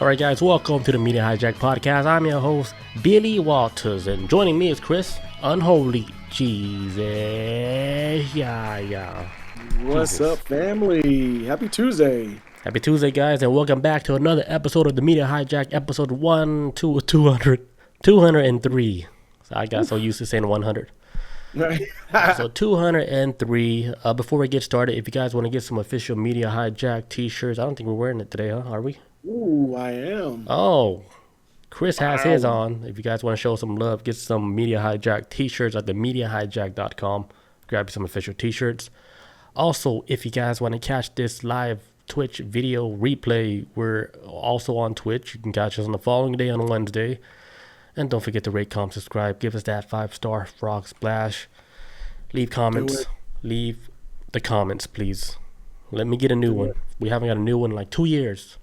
All right, guys, welcome to the Media Hijack Podcast. I'm your host, Billy Walters, and joining me is Chris, Unholy Jesus. Yeah. What's up, family? Happy Tuesday. Happy Tuesday, guys, and welcome back to another episode of the Media Hijack, episode 203. So I got so used to saying 100. So 203. Before we get started, if you guys want to get some official Media Hijack t-shirts, I don't think we're wearing it today, huh? Are we? Ooh, I am. Oh, Chris has his on. If you guys want to show some love, get some Media Hijack t-shirts at themediahijack.com. Grab some official t-shirts. Also, if you guys want to catch this live Twitch video replay, we're also on Twitch. You can catch us on the following day on Wednesday. And don't forget to rate, comment, subscribe. Give us that 5-star frog splash. Leave comments. Leave the comments, please. Let me get a new one. We haven't got a new one in like 2 years.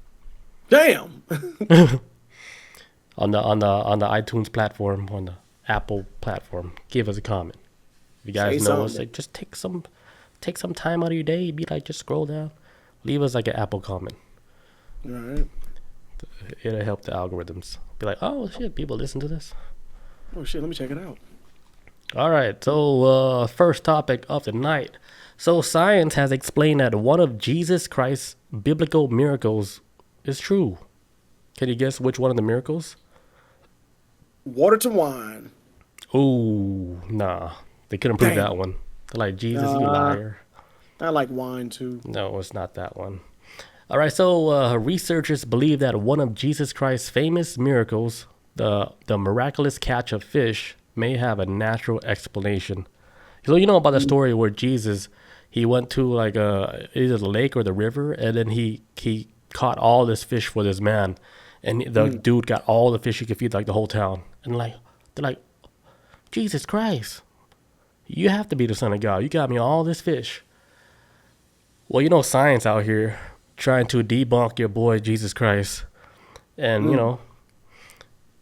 Damn. on the iTunes platform, on the Apple platform, give us a comment. If you guys know us, like, just take some time out of your day. Be like, just scroll down, leave us like an Apple comment. All right. It'll help the algorithms. Be like, oh shit, people listen to this. Oh shit, let me check it out. All right, so first topic of the night. So science has explained that one of Jesus Christ's biblical miracles is true. Can you guess which one of the miracles? Water to wine. Oh, nah. They couldn't prove that one. They're like, Jesus, you liar. I like wine too. No, it's not that one. All right, so researchers believe that one of Jesus Christ's famous miracles, the miraculous catch of fish, may have a natural explanation. So you know about the story where Jesus, he went to like either the lake or the river, and then he caught all this fish for this man, and the dude got all the fish he could feed like the whole town. And they're like, Jesus Christ, you have to be the Son of God. You got me all this fish. Well, you know, science out here trying to debunk your boy Jesus Christ, and you know,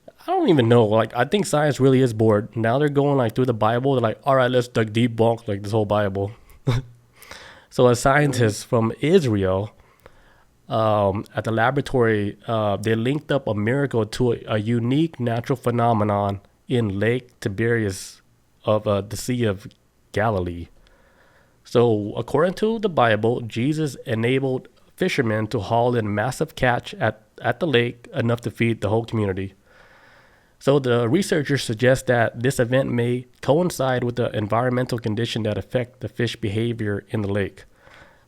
I don't even know. Like, I think science really is bored. Now they're going like through the Bible. They're like, all right, let's like debunk like this whole Bible. So a scientist from Israel, at the laboratory, they linked up a miracle to a unique natural phenomenon in Lake Tiberias of the Sea of Galilee. So according to the Bible, Jesus enabled fishermen to haul in massive catch at the lake, enough to feed the whole community. So the researchers suggest that this event may coincide with the environmental condition that affect the fish behavior in the lake.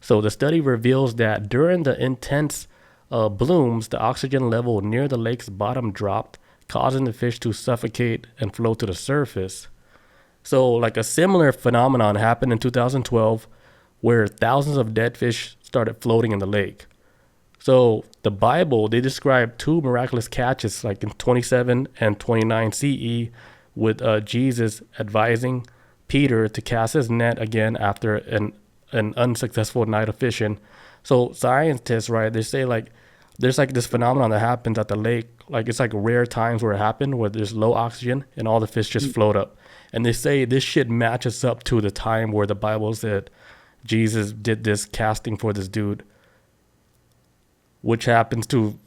So the study reveals that during the intense blooms, the oxygen level near the lake's bottom dropped, causing the fish to suffocate and float to the surface. So like a similar phenomenon happened in 2012, where thousands of dead fish started floating in the lake. So the Bible, they describe two miraculous catches like in 27 and 29 CE, with Jesus advising Peter to cast his net again after an unsuccessful night of fishing. So scientists, right, they say like there's like this phenomenon that happens at the lake, like it's like rare times where it happened, where there's low oxygen and all the fish just float up. And they say this shit matches up to the time where the Bible said Jesus did this casting for this dude, which happens to,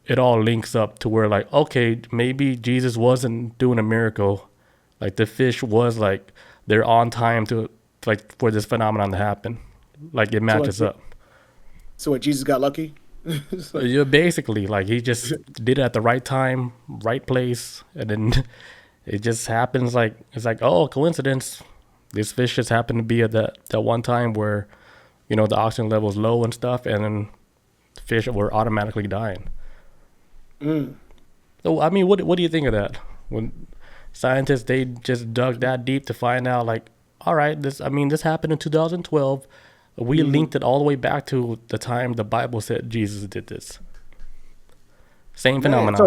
it all links up to where like, okay, maybe Jesus wasn't doing a miracle. Like the fish was like, they're on time to like for this phenomenon to happen. Like it matches up. So what, Jesus got lucky? Yeah, basically, like he just did it at the right time, right place, and then it just happens. Like it's like, oh, coincidence. This fish just happened to be at that one time where, you know, the oxygen level is low and stuff, and then the fish were automatically dying. So I mean, what do you think of that? When scientists, they just dug that deep to find out, like, all right, this happened in 2012. We linked it all the way back to the time the Bible said Jesus did this. Same phenomenon.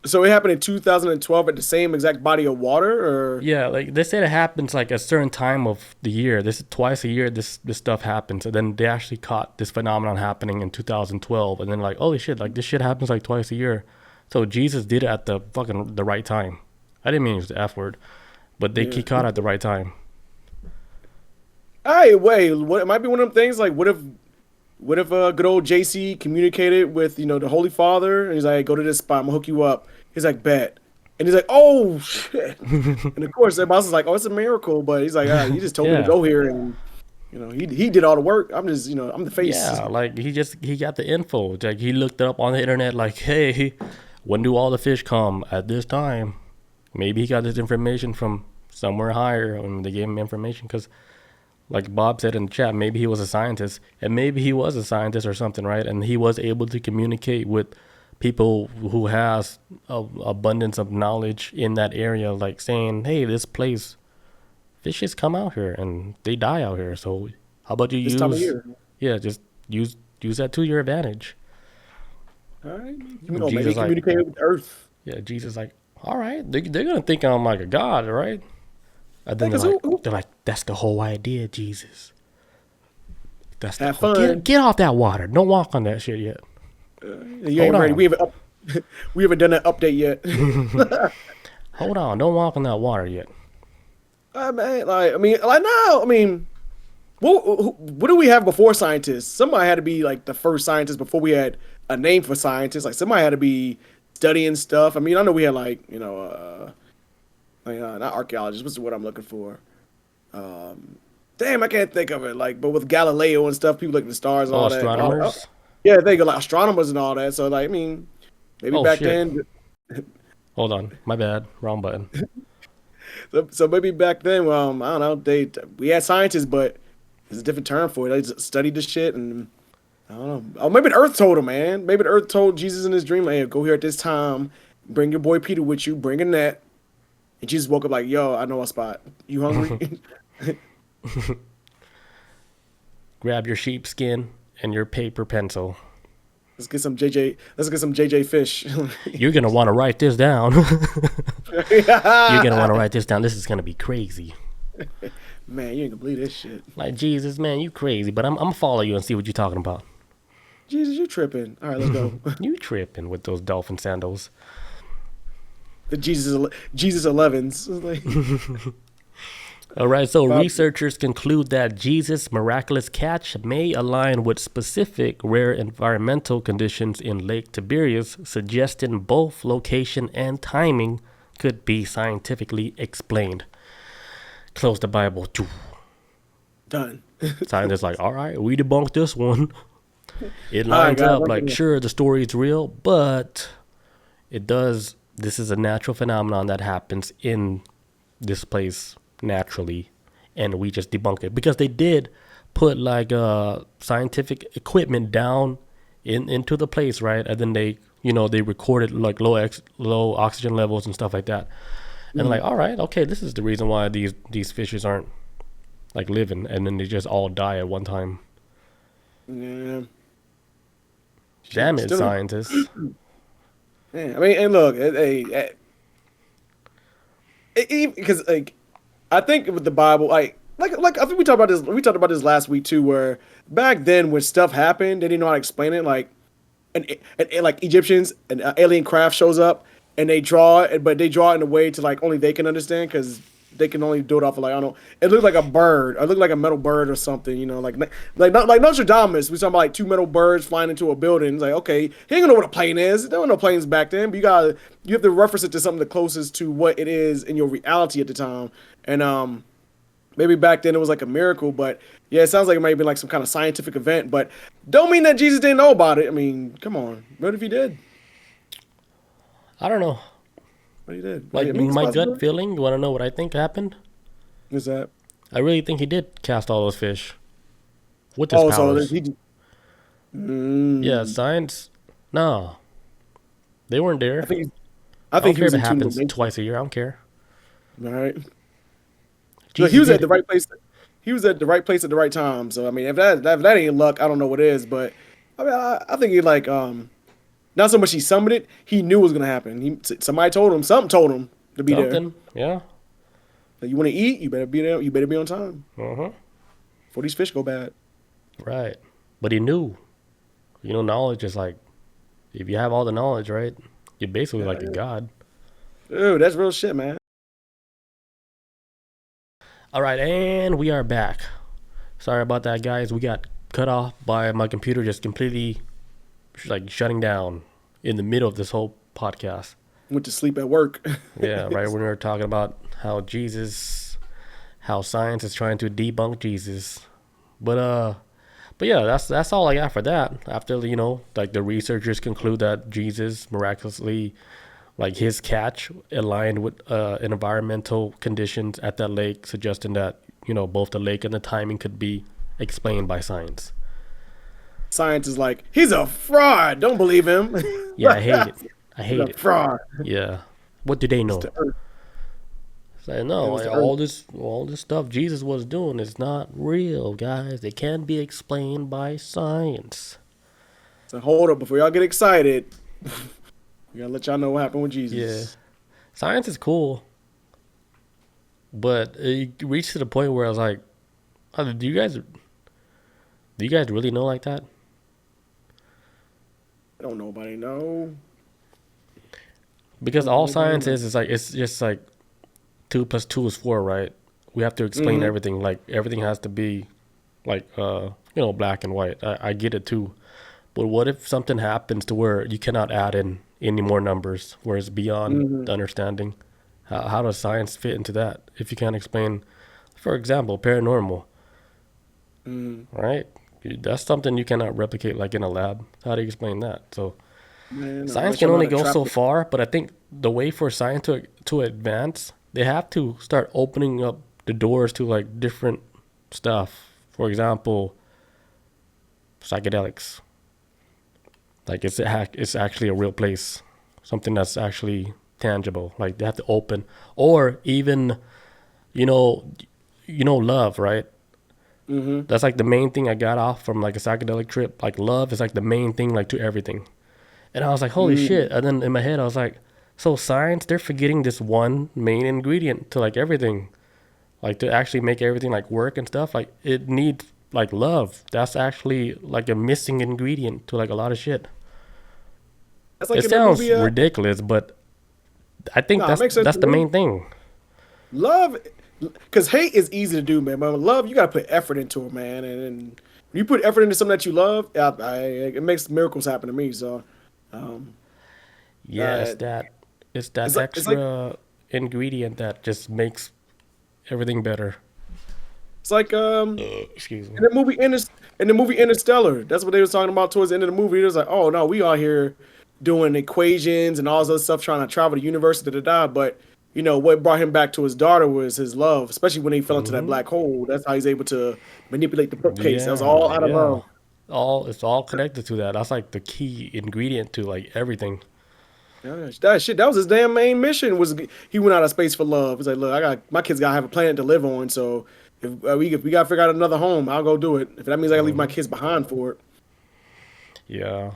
So it happened in 2012 at the same exact body of water, or? Yeah, like they said it happens like a certain time of the year. This is twice a year this stuff happens. And then they actually caught this phenomenon happening in 2012. And then like, holy shit, like this shit happens like twice a year. So Jesus did it at the right time. I didn't mean to use the F word, but he caught it at the right time. Hey, wait, what, it might be one of them things like, what if what if good old JC communicated with the Holy Father, and he's like, go to this spot, I'm gonna hook you up. He's like, bet. And he's like, oh shit. And of course, everybody else is like, oh, it's a miracle. But he's like, ah, you just told me to Yeah. go here, and he did all the work. I'm just, I'm the face. Yeah, like he got the info. Like he looked it up on the internet. Like, hey, when do all the fish come at this time? Maybe he got this information from somewhere higher, and they gave him information. Because, like Bob said in the chat, maybe he was a scientist, and maybe he was a scientist or something, right? And he was able to communicate with people who has a abundance of knowledge in that area, like saying, hey, this place, fishes come out here and they die out here. So how about you This time of use, year. yeah, just use that to your advantage. All right. And Oh, maybe he Jesus like, communicated with Earth. yeah, Jesus like, all right, they're gonna think I'm like a god, right? And Yeah, then because who they're like, that's the whole idea, Jesus. That's the have whole, fun? get off that water. Don't walk on that shit yet. You Hold ain't ready. on. We haven't done that update yet. Hold on. Don't walk on that water yet. Man, like now, what do we have before scientists? Somebody had to be like the first scientist before we had a name for scientists. Like somebody had to be studying stuff. I mean, I know we had not archaeologists. What's the word I'm looking for? Damn, I can't think of it. Like, but with Galileo and stuff, people look at the stars and Oh, all that. astronomers. Yeah, they go like astronomers and all that. So like, maybe Oh back shit. then. Hold on. My bad. Wrong button. So maybe back then, I don't know. We had scientists, but there's a different term for it. They just studied this shit, and I don't know. Oh, maybe the Earth told him, man. Maybe the Earth told Jesus in his dream, "Hey, go here at this time. Bring your boy Peter with you. Bring a net." And Jesus woke up like, "Yo, I know a spot. You hungry?" Grab your sheepskin and your paper pencil. Let's get some JJ. Let's get some JJ fish. You're gonna want to write this down. You're gonna want to write this down. This is gonna be crazy. Man, you ain't gonna believe this shit. Like Jesus, man, you crazy. But I'm gonna follow you and see what you're talking about. Jesus, you tripping? All right, let's go. You tripping with those dolphin sandals? The Jesus 11s. Like, All right, so Bob- researchers conclude that Jesus' miraculous catch may align with specific rare environmental conditions in Lake Tiberias, suggesting both location and timing could be scientifically explained. Close the Bible. Done. Scientists like, all right, we debunked this one. It All right, lines guys, up one like, thing. sure, the story is real, but it does. This is a natural phenomenon that happens in this place naturally, and we just debunk it because they did put like scientific equipment down into the place, right? And then they recorded like low oxygen levels and stuff like that, and like, all right, okay, this is the reason why these fishes aren't like living, and then they just all die at one time. Yeah. Damn it, Still- scientists. Yeah, and look, because like, I think with the Bible, like I think we talked about this. We talked about this last week too, where back then when stuff happened, they didn't know how to explain it. Like, and like Egyptians, an alien craft shows up and they draw it, but they draw it in a way to like only they can understand because they can only do it off of like I don't know. It looked like a bird. It looked like a metal bird or something. Like Nostradamus. We talking about like two metal birds flying into a building. It's like okay, he ain't gonna know what a plane is. There were no planes back then. But you have to reference it to something the closest to what it is in your reality at the time. And maybe back then it was like a miracle, but yeah, it sounds like it might have been like some kind of scientific event. But don't mean that Jesus didn't know about it. I mean, come on, what if he did? I don't know. What he did? Like I mean, it's my possible. gut feeling. You want to know what I think happened? Is that? I really think he did cast all those fish with his Oh, so powers. he. Yeah, science. No, they weren't there. I think. I I don't think he care was if it in tune happens dimension. twice a year. I don't care. All right. So Jesus he was did at the it. right place. He was at the right place at the right time. So I mean, if that ain't luck, I don't know what is. But I mean, I think he like not so much he summoned it. He knew it was gonna happen. Somebody told him. Something told him to be there. Something. Yeah. Like, you want to eat? You better be there. You better be on time Uh-huh. before these fish go bad. Right. But he knew. Knowledge is like, if you have all the knowledge, right? You're basically like a god. Dude, that's real shit, man. All right, and we are back. Sorry about that, guys. We got cut off by my computer just completely like shutting down in the middle of this whole podcast. Went to sleep at work. Yeah, right when we were talking about how science is trying to debunk Jesus. But yeah, that's all I got for that. After like the researchers conclude that Jesus miraculously, like his catch aligned with environmental conditions at that lake, suggesting that both the lake and the timing could be explained by science. Science is like, he's a fraud. Don't believe him. Yeah, I hate it. I He's hate a it. fraud. Yeah. What do they know? It's the earth. Say It no, was the all earth. this stuff Jesus was doing is not real, guys. They can't be explained by science. So hold up before y'all get excited. We gotta let y'all know what happened with Yeah. Jesus. Science is cool, but it reached to the point where I was like, oh, do you guys really know like that? I don't nobody know. Because Don't all nobody science know. is like it's just like 2 + 2 is 4, right? We have to explain Mhm. everything. Like everything has to be like black and white. I get it too. But what if something happens to where you cannot add in any more numbers, where it's beyond Mhm. the understanding? How does science fit into that? If you can't explain, for example, paranormal, Mhm. right? That's something you cannot replicate like in a lab. How do you explain that? So Man, science unless y'all can know how only to go trap so it. far, but I think the way for science to advance, they have to start opening up the doors to like different stuff. For example, psychedelics. Like it's actually a real place, something that's actually tangible. Like they have to open, or even you know, love, right? Mhm. That's like the main thing I got off from like a psychedelic trip. Like love is like the main thing, like to everything. And I was like, holy Mhm. shit! And then in my head, I was like, so science, they're forgetting this one main ingredient to like everything, like to actually make everything like work and stuff. Like it needs like love. That's actually like a missing ingredient to like a lot of shit. That's like It in the sounds movie. ridiculous, but I think Nah, it makes sense that's to the me. main thing. Love, because hate is easy to do, man. But love, you gotta put effort into it, man. And when you put effort into something that you love, it makes miracles happen to me. So, um, Yeah, uh, it's that it's like extra ingredient that just makes everything better. it's like Excuse me. in the movie Interstellar. That's what they was talking about towards the end of the movie. It was like, oh no, we are here doing equations and all this other stuff, trying to travel the universe, da da da. But what brought him back to his daughter was his love, especially when he fell into that Hmm. black hole. That's how he's able to manipulate the bookcase. That was Yeah, all out of yeah. love. It's all connected to that. That's like the key ingredient to like everything. Yeah, that shit. That was his damn main mission. Was he went out of space for love? He's like, look, I got my kids gotta have a planet to live on. So if we gotta figure out another home, I'll go do it. If that means I gotta leave my Hmm. kids behind for it. Yeah,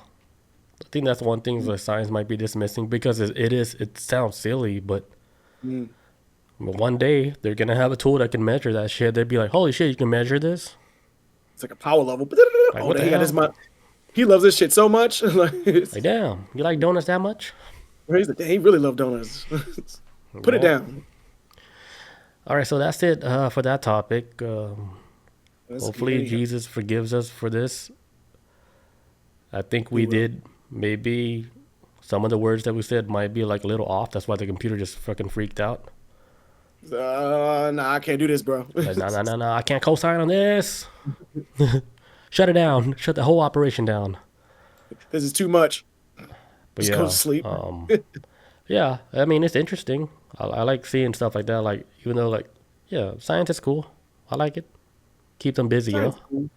I think that's one thing that science might be dismissing because it sounds silly, but Mm. one day they're gonna have a tool that can measure that shit. They'd be like, holy shit, you can measure this? It's like a power level. Like Oh, what the he got his hell? mind. He loves this shit so much. Like damn, you like donuts that much? He's like, he really loved donuts. Put it Yeah. down. All right, so that's it for that topic. Let's get Hopefully, anyhow. Jesus forgives us for this. I think He we will. did maybe some of the words that we said might be like a little off. That's why the computer just fucking freaked out. Nah, I can't do this, bro. Like, no, This no, no, no, I can't co-sign on this. Shut it down. Shut the whole operation down. is too much. But Just go to yeah, sleep. yeah. I mean, it's interesting. I like seeing stuff like that. Like even though like yeah, science is cool. I like it. Keep them busy, you Science know. is cool.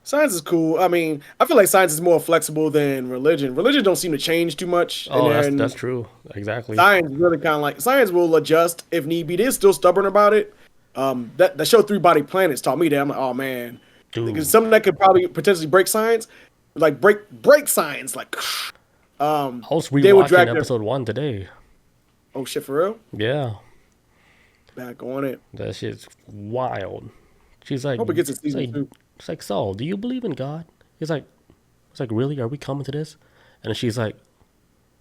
Science is cool. I mean, I feel like science is more flexible than religion. Religion don't seem to change too much, and Oh, that's then true. Exactly, science is really kind of like science will adjust if need be. They're still stubborn about it. That show Three Body Planets taught me that. I'm like, oh man, because dude. something that could probably potentially break science, like break science, like I was they would rewatching drag their episode 1 today. oh shit for real Yeah, back on it. that shit's wild. She's Hope it gets a season two. it's like Saul, do you believe in God? He's like, it's like really? Are we coming to this? And she's like,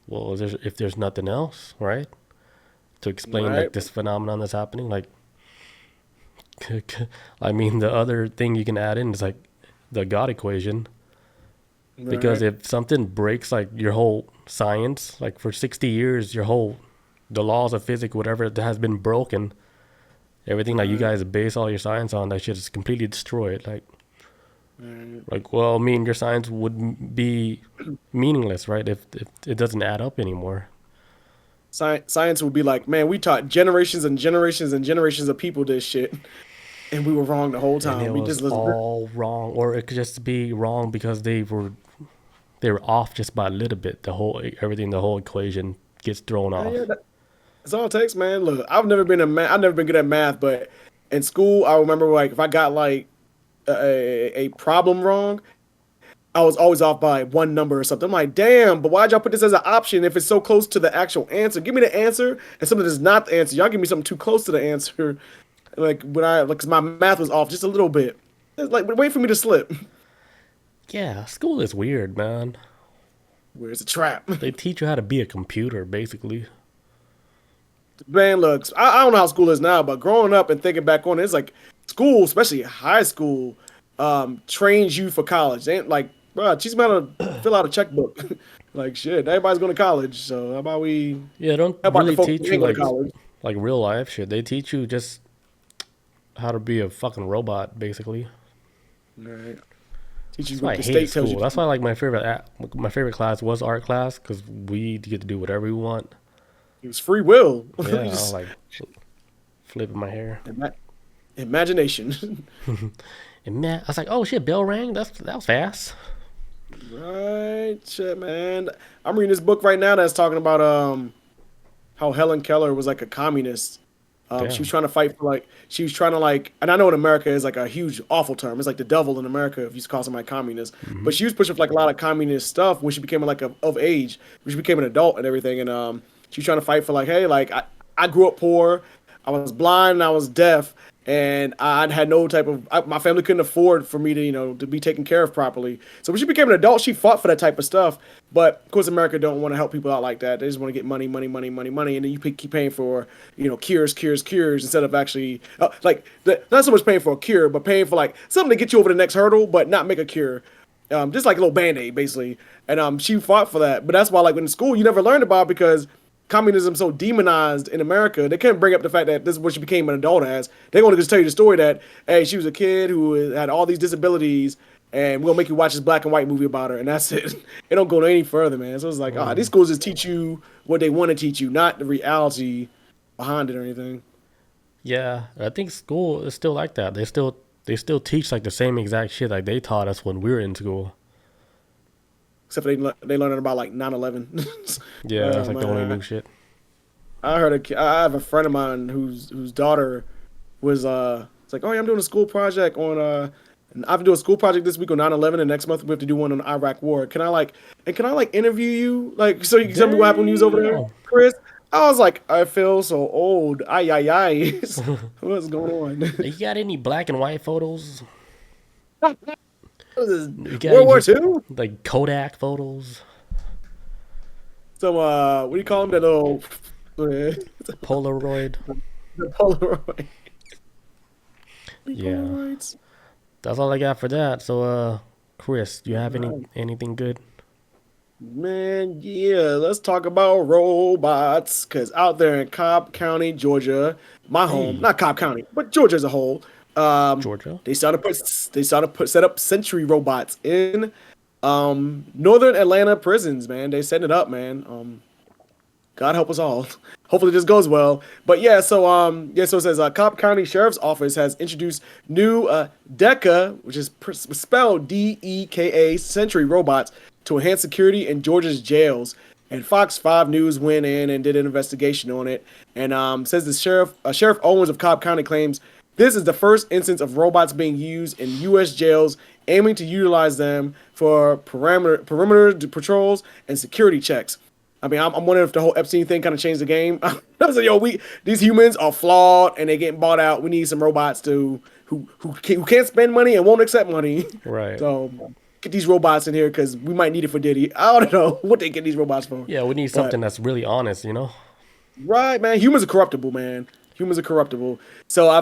well, if there's nothing else, right? To explain Right? like this phenomenon that's happening, like, I mean, the other thing you can add in is like, the God equation. Because Right. if something breaks like your whole science, like for 60 years, the laws of physics, whatever that has been broken, everything like you Right. guys base all your science on, that shit is completely destroyed. Right. Well, I mean, your science would be meaningless, right? If it doesn't add up anymore. Science would be like, man, we taught generations and generations and generations of people this shit, and we were wrong the whole And it time. We was just listened. all wrong, or it could just be wrong because they were off just by a little bit. The whole equation gets thrown Yeah, off. that's all it takes, man. Look, I've never been good at math, but in school, I remember like if I got like a problem wrong, I was always off by one number or something. I'm like, damn, but why'd y'all put this as an option if it's so close to the actual answer? Give me the answer and something that's not the answer. Y'all give me something too close to the answer. Like when cause my math was off just a little bit. It's like wait for me to slip. Yeah, school is weird, man. Where's the trap? They teach you how to be a computer, basically. Man, looks, I don't know how school is now, but growing up and thinking back on it, it's like school, especially high school, trains you for college. They ain't like, bro, teach me how to fill out a checkbook. Like shit, everybody's going to college, so Yeah, they don't how about the really folks who teach you ain't going to college? like real life shit. They teach you just how to be a fucking robot, basically. All right. Teach you That's why what I the hated state tells you school. to That's do. why like my favorite class was art class because we get to do whatever we want. It was free will. Yeah, You I was just like flipping my hair. ima- imagination. And man, I was like, oh shit, bell rang. That was fast. Right, shit, man. I'm reading this book right now that's talking about how Helen Keller was like a communist. She was Damn. trying to fight for like she was trying to like, and I know in America is like a huge awful term. It's like the devil in America if you call somebody communist. Hmm. But she was pushing for like a lot of communist stuff when she became like of age, when she became an adult and everything. And she was trying to fight for like, hey, like I grew up poor, I was blind, and I was deaf, and I had no type of my family couldn't afford for me to to be taken care of properly. So when she became an adult, she fought for that type of stuff. But of course, America don't want to help people out like that. They just want to get money, money, money, money, money, and then you keep paying for cures, cures, cures instead of actually not so much paying for a cure, but paying for like something to get you over the next hurdle, but not make a cure. Just like a little band-aid basically. And she fought for that. But that's why like in school you never learned about it because communism so demonized in America. They couldn't bring up the fact that this is what she became an adult as. They want to just tell you the story that hey, she was a kid who had all these disabilities, and we'll make you watch this black and white movie about her, and that's it. They don't go any further, man. So it's like, these Mm. schools just teach you what they want to teach you, not the reality behind it or anything. Yeah, I think school is still like that. They still teach like the same exact shit like they taught us when we were in school. Except for they learning about like 9/11. Yeah, that's Oh like the only man, new shit. I have a friend of mine whose daughter was it's like, oh yeah, I'm doing a school project on and I have to do a school project this week on 9/11, and next month we have to do one on the Iraq War. Can I like interview you like so you can tell me what happened when you was over there, Damn. Chris? I was like, I feel so old. Ay ay ay. What's going on? You got any black and white photos? What is You this, got World War any Two? like Kodak photos? Some what do you call them? That little Polaroid? the Polaroid. Yeah. Polaroids. That's all I got for that. So Chris, do you have Right. anything good? Man, yeah, let's talk about robots. Cause out there in Cobb County, Georgia, my home, Hey, not Cobb County, but Georgia as a whole, Georgia? set up sentry robots in northern Atlanta prisons, man. They setting it up, man. God help us all. Hopefully this goes well. But yeah, so it says Cobb County Sheriff's Office has introduced new DECA, which is spelled DEKA, Sentry robots to enhance security in Georgia's jails. And Fox 5 News went in and did an investigation on it, and says the Sheriff Owens of Cobb County claims this is the first instance of robots being used in U.S. jails, aiming to utilize them for perimeter patrols and security checks. I mean, I'm wondering if the whole Epstein thing kind of changed the game. I was like, yo, these humans are flawed and they're getting bought out. We need some robots who can't spend money and won't accept money. Right. So get these robots in here because we might need it for Diddy. I don't know what they get these robots for, Yeah, we need but something that's really honest, you know? right, man, humans are corruptible, man. Humans are corruptible. So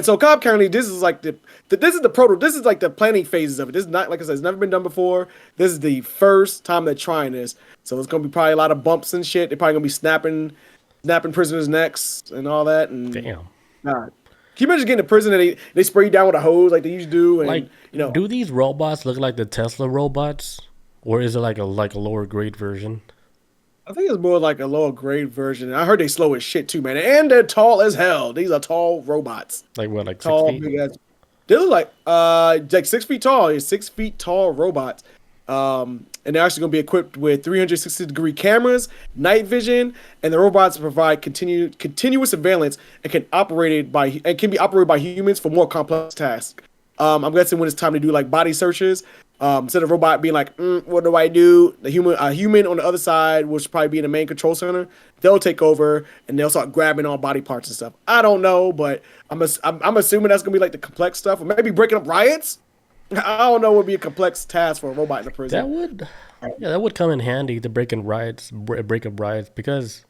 so Cobb County, this is like this is the proto. This is like the planning phases of it. This is not, like I said, it's never been done before. This is the first time they're trying this. So it's gonna be probably a lot of bumps and shit. They're probably gonna be snapping prisoners' necks and all that. And Damn. God. Can you imagine getting to prison and they spray you down with a hose like they used to do? And Like, do these robots look like the Tesla robots, or is it like a lower grade version? I think it's more like a lower grade version. I heard they slow as shit too, man. And they're tall as hell. These are tall robots. Like what, like Tall, 6 feet? big ass. They look like 6 feet tall. It's 6 feet tall robots. And they're actually going to be equipped with 360-degree cameras, night vision, and the robots provide continuous surveillance and can be operated by humans for more complex tasks. I'm guessing when it's time to do like body searches, instead of robot being like, what do I do? The human on the other side, which probably be in the main control center, they'll take over and they'll start grabbing all body parts and stuff. I don't know, but I'm assuming that's gonna be like the complex stuff, or maybe breaking up riots. I don't know. Would be a complex task for a robot in a prison. That would come in handy to break up riots because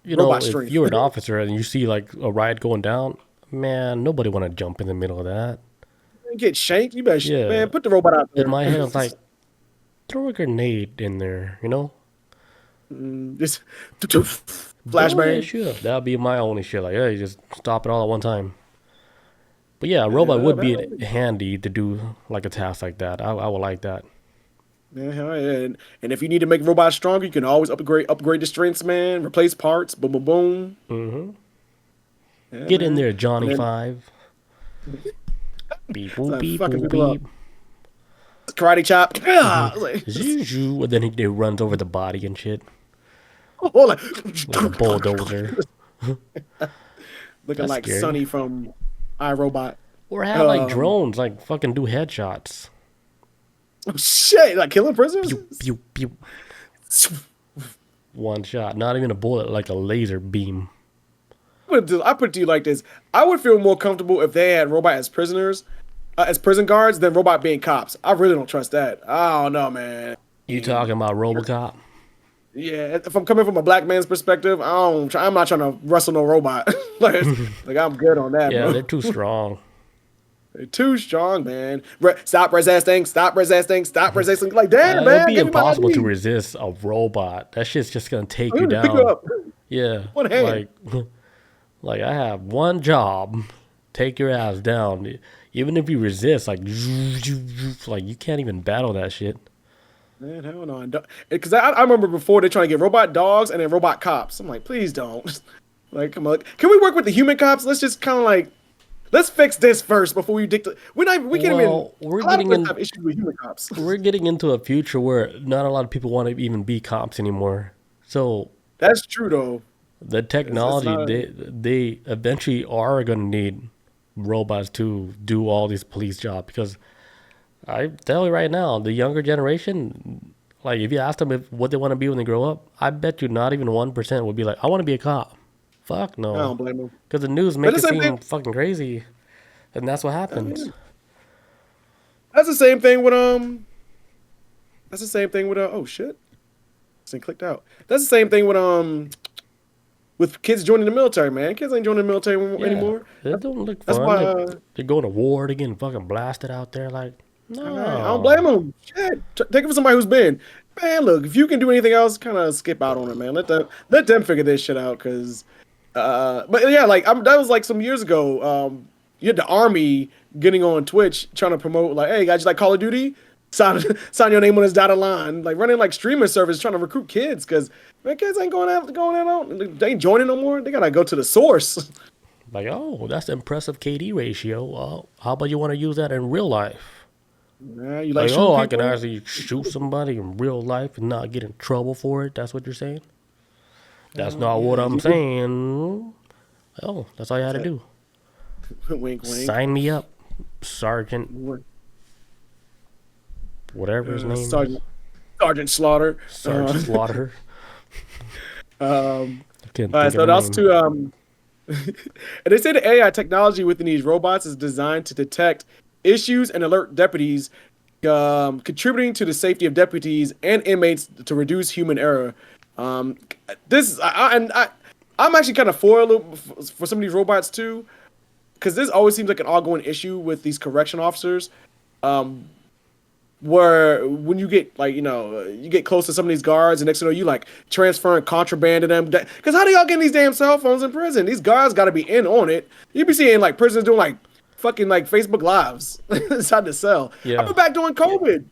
Robot if strength. you're an officer and you see like a riot going down, man, nobody want to jump in the middle of that. Get shanked. You better, Yeah. man, put the robot out there. In my head, I was like, throw a grenade in there, Just Blow that flashbang. shit up. That'd be my only shit. Like, hey, just stop it all at one time. But yeah, a robot would be handy to do like a task like that. I would like that. Yeah, hell yeah. And if you need to make robots stronger, you can always upgrade the strengths, man. Replace parts. Boom, boom, boom. Mm-hmm. Yeah, Get in man. there, Johnny And then- Five. Beep boop Like beep fucking boop people beep. Karate chop. Ah, like, Zoo zoo. And then he runs over the body and shit oh, like, like a bulldozer. looking like scary. Sonny from iRobot. Or have like Um, drones, like fucking do headshots. Oh shit! Like killing prisoners. Pew pew. One shot, not even a bullet, like a laser beam. I put it to you like this: I would feel more comfortable if they had robot as prisoners, as prison guards, than robot being cops. I really don't trust that. I don't know, man. You talking about RoboCop? Yeah, if I'm coming from a black man's perspective, I'm not trying to wrestle no robot. like I'm good on that. Yeah, bro. they're too strong. They're too strong, man. Stop resisting. Stop resisting. Stop resisting. Like damn, It man. would be give me my impossible to ID. resist a robot. That shit's just gonna take you Pick down. you up. Yeah, One hand. like I have one job: take your ass down. Even if you resist, like you can't even battle that shit. Man, hell no. Because I remember before they're trying to get robot dogs and then robot cops. I'm like, please don't. Like, come on. Can we work with the human cops? Let's just kind of like, let's fix this first before we dictate. We can't Well, even. we're A lot of getting us in- have issues with human cops. We're getting into a future where not a lot of people want to even be cops anymore. So That's true though. the technology, not- they eventually are going to need robots to do all these police jobs because I tell you right now, the younger generation, like if you ask them what they want to be when they grow up, I bet you not even 1% would be like, I want to be a cop. Fuck I no. don't blame them. Because the news make it the same seem thing- fucking crazy. And that's what happens. That's the same thing with That's the same thing with oh shit. This thing clicked out. That's the same thing with kids joining the military, man. Kids ain't joining the military Yeah, anymore. It don't look That's fun. why. They're going to war, they're getting fucking blasted out there. Like, no. I don't blame them. Shit. Take it for somebody who's been. Man, look, if you can do anything else, kind of skip out on it, man. Let them figure this shit out, cause. But yeah, like that was like some years ago. You had the army getting on Twitch trying to promote like, hey guys, you like Call of Duty? Sign your name on this dotted line. Like running like streaming service trying to recruit kids, cause man, kids ain't going out. They ain't joining no more. They gotta go to the source. Like, oh, that's the impressive KD ratio. Well, how about you want to use that in real life? Yeah, you Like, shooting oh, I can people? actually shoot somebody in real life and not get in trouble for it. That's what you're saying? That's not what I'm saying. Oh, that's all you had to do. Wink, wink. Sign me up, Sergeant, whatever his name is. Sergeant Slaughter. Sergeant Slaughter. I can't All right, think so of the that's name. to and they say the AI technology within these robots is designed to detect issues and alert deputies, contributing to the safety of deputies and inmates to reduce human error. I I'm actually kind of for a little for some of these robots too, because this always seems like an ongoing issue with these correction officers. Um, where when you get like you get close to some of these guards and next thing you know you like transferring contraband to them because how do y'all get these damn cell phones in prison? These guards got to be in on it. You be seeing like prisoners doing like fucking like Facebook lives inside the cell. I Yeah. remember back during COVID,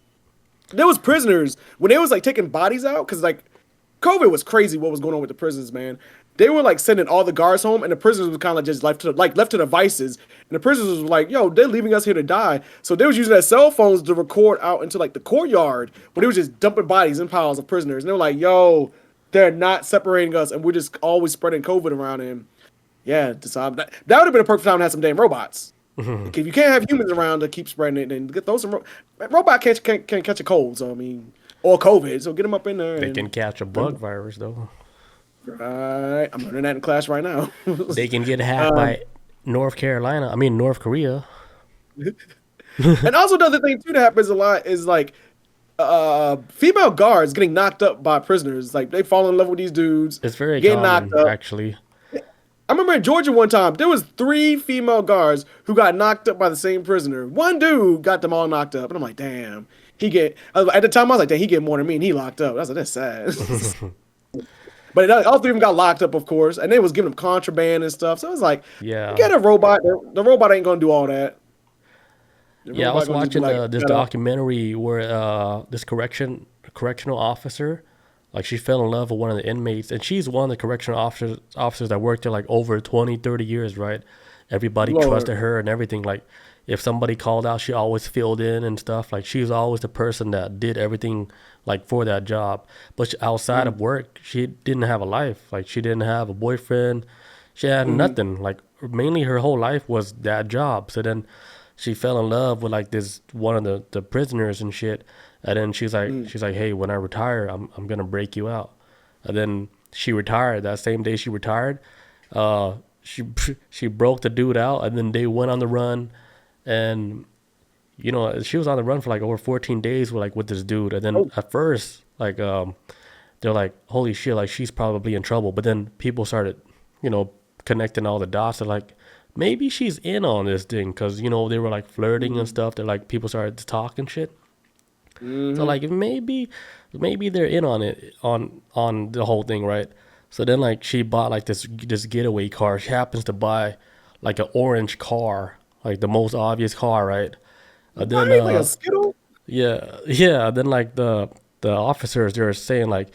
there was prisoners when they was like taking bodies out because like COVID was crazy what was going on with the prisons, man. They were like sending all the guards home, and the prisoners was kind of just left to their devices. And the prisoners was like, "Yo, they're leaving us here to die." So they was using their cell phones to record out into like the courtyard, but they was just dumping bodies in piles of prisoners. And they were like, "Yo, they're not separating us, and we're just always spreading COVID around." And yeah, that would have been a perfect time to have some damn robots. Like, if you can't have humans around to keep spreading it, then get those some robot can't catch a cold. So I mean, or COVID. So get them up in there. They can catch a bug virus though. Right, I'm learning that in class right now. They can get hacked by North Korea. And also the other thing too that happens a lot is like female guards getting knocked up by prisoners. Like they fall in love with these dudes. It's very getting common, knocked up. actually. I remember in Georgia one time there was 3 female guards who got knocked up by the same prisoner. One dude got them all knocked up, and I'm like, damn. At the time I was like, damn, he get more than me, and he locked up. I was like, that's sad. But all 3 of them got locked up, of course, and they was giving them contraband and stuff. So it was like, Yeah. get a robot. The robot ain't gonna do all that. Yeah, I was watching this documentary where this correctional officer, like she fell in love with one of the inmates, and she's one of the correctional officers that worked there like over 20, 30 years, right? Everybody trusted her and everything. Like if somebody called out, she always filled in and stuff. Like she was always the person that did everything like for that job. But outside of work, she didn't have a life. Like she didn't have a boyfriend. She had nothing. Like mainly her whole life was that job. So then she fell in love with like this one of the prisoners and shit. And then she's like, hey, when I retire, I'm gonna break you out. And then she retired. That same day she retired, she broke the dude out, and then they went on the run, and she was on the run for like over 14 days with this dude. And then at first, like they're like, holy shit, like she's probably in trouble. But then people started, connecting all the dots. They're like, maybe she's in on this thing, because they were like flirting and stuff. They're like, people started to talk and shit. So like maybe they're in on it, on the whole thing, right? So then like she bought like this getaway car. She happens to buy like an orange car, like the most obvious car, right? Then like a Skittle? Yeah. Then like the officers, they're saying like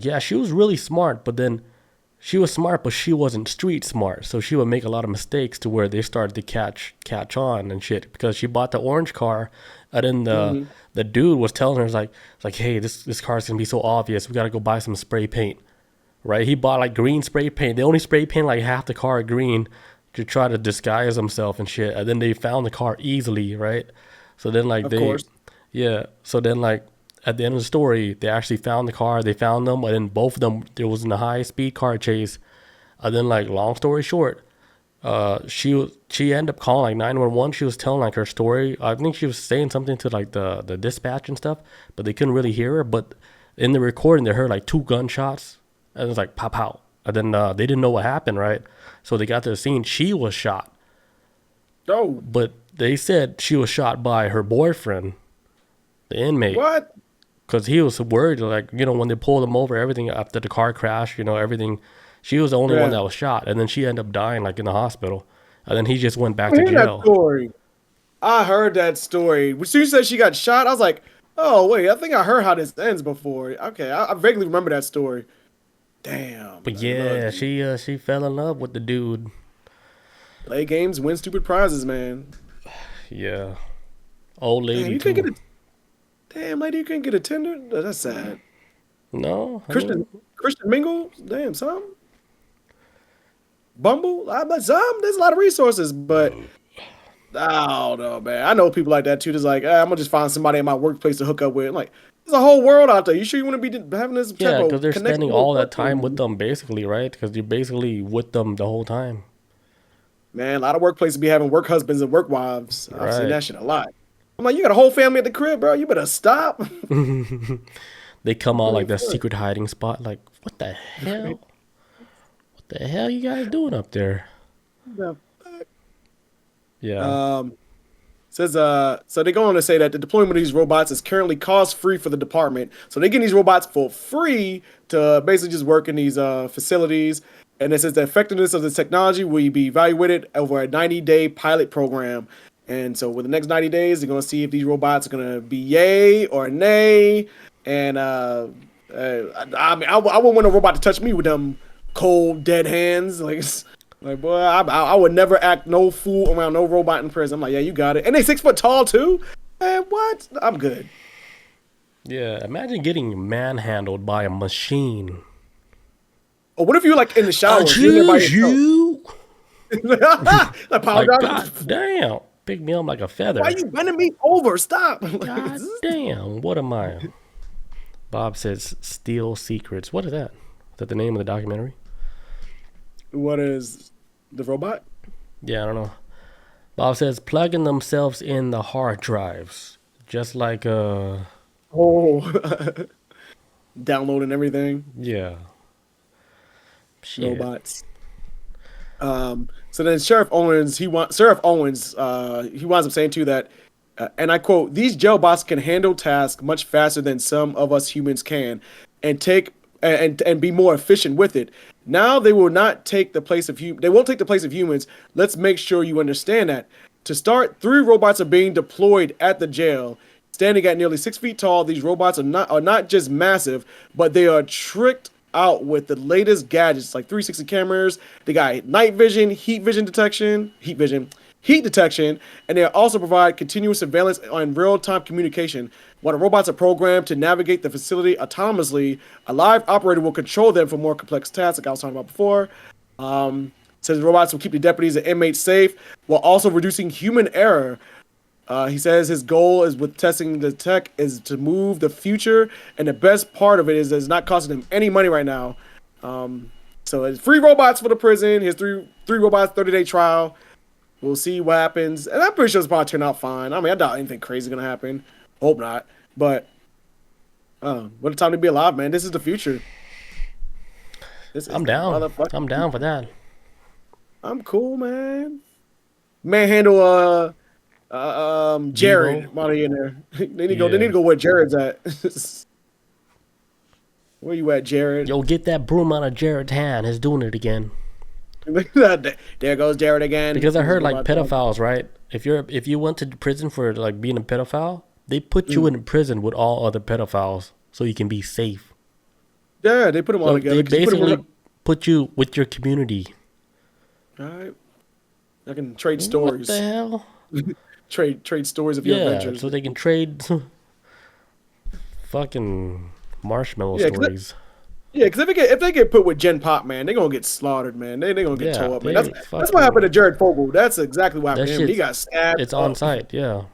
yeah, she was really smart, but then she was smart, but she wasn't street smart. So she would make a lot of mistakes to where they started to catch on and shit, because she bought the orange car, and then the dude was telling her, like, hey, this car's gonna be so obvious. We gotta go buy some spray paint, right? He bought like green spray paint. They only spray paint like half the car green to try to disguise himself and shit. And then they found the car easily, right? So then like Of course. yeah. So then like at the end of the story, they actually found the car. They found them, and then both of them, there was in a high speed car chase. And then like long story short, she ended up calling like 911. She was telling like her story. I think she was saying something to like the dispatch and stuff, but they couldn't really hear her. But in the recording, they heard like 2 gunshots, and it was like pop out. And then they didn't know what happened, right? So they got to the scene. She was shot. Oh, But they said she was shot by her boyfriend, the inmate. what? Because he was worried, like, when they pulled him over, everything after the car crash, everything. She was the only one that was shot. And then she ended up dying, like, in the hospital. And then he just went back to I heard jail. that story. I heard that story. When you said she got shot, I was like, oh, wait, I think I heard how this ends before. Okay, I vaguely remember that story. Damn. But yeah, she fell in love with the dude. Play games, win stupid prizes, man. Yeah. Old lady, Damn, you too. can't get a... Damn, lady, you can't get a Tinder? That's sad. No. Christian Mingle? Damn, some? Bumble? There's a lot of resources, but I don't know, man. I know people like that, too. There's like, I'm going to just find somebody in my workplace to hook up with. Like, there's a whole world out there. You sure you want to be having this type Yeah, of because they're connection spending with all that work? time with them, basically, right? Because you're basically with them the whole time. Man, a lot of workplaces be having work husbands and work wives. I've Right. seen that shit a lot. I'm like, you got a whole family at the crib, bro. You better stop. They come out like that fuck? secret hiding spot. Like, what the hell? What The hell you guys doing up there? The Yeah. Says so they go on to say that the deployment of these robots is currently cost free for the department. So they get these robots for free to basically just work in these facilities. And it says the effectiveness of the technology will be evaluated over a 90-day pilot program. And so with the next 90 days, they're gonna see if these robots are gonna be yay or nay. And I mean, I wouldn't want a robot to touch me with them cold, dead hands. Like boy, I would never act no fool around no robot in prison. I'm like, yeah, you got it. And they 6 foot tall too. Man, what? I'm good. Yeah. Imagine getting manhandled by a machine. Or what if you're like in the shower? I choose you. Like, power Like, down. God damn. Pick me up like a feather. Why you bending me over? Stop. God damn. What am I? Bob says Steel Secrets. What is that? Is that the name of the documentary? What is the robot? Yeah, I don't know. Bob says plugging themselves in the hard drives. Just like Oh, downloading everything. yeah. Shit. Robots. So then Sheriff Owens, he winds up saying too that, and I quote, "These jail bots can handle tasks much faster than some of us humans can, and take and be more efficient with it. Now they will not take the place of they won't take the place of humans. Let's make sure you understand that. To start, 3 robots are being deployed at the jail." Standing at nearly 6 feet tall, these robots are not just massive, but they are tricked out with the latest gadgets like 360 cameras. They got night vision, heat detection, and they also provide continuous surveillance and real-time communication. While the robots are programmed to navigate the facility autonomously, a live operator will control them for more complex tasks, like I was talking about before. Says the robots will keep the deputies and inmates safe while also reducing human error. He says his goal is with testing the tech is to move the future, and the best part of it is it's not costing him any money right now. So it's free robots for the prison. His three robots, 30-day trial. We'll see what happens, and I'm pretty sure it's probably turn out fine. I mean, I doubt anything crazy is gonna happen. Hope not. But what a time to be alive, man! This is the future. I'm down. I'm down for that. I'm cool, man. Manhandle Jared while they in there. They need to go where Jared's at. Where you at, Jared? Yo, get that broom out of Jared's hand. He's doing it again. There goes Jared again. Because I heard like pedophiles, right? If you went to prison for like being a pedophile, they put you in prison with all other pedophiles so you can be safe. Yeah, they put them all together. They basically put you with your community. All right. I can trade stories. What the hell? Trade stories of your adventures. So they can trade fucking marshmallow stories. Because if they get put with Gen Pop, man, they're gonna get slaughtered, man. They're gonna get tore up, man. That's what happened to Jared Fogle. That's exactly what happened to him. He got stabbed. It's on site, yeah.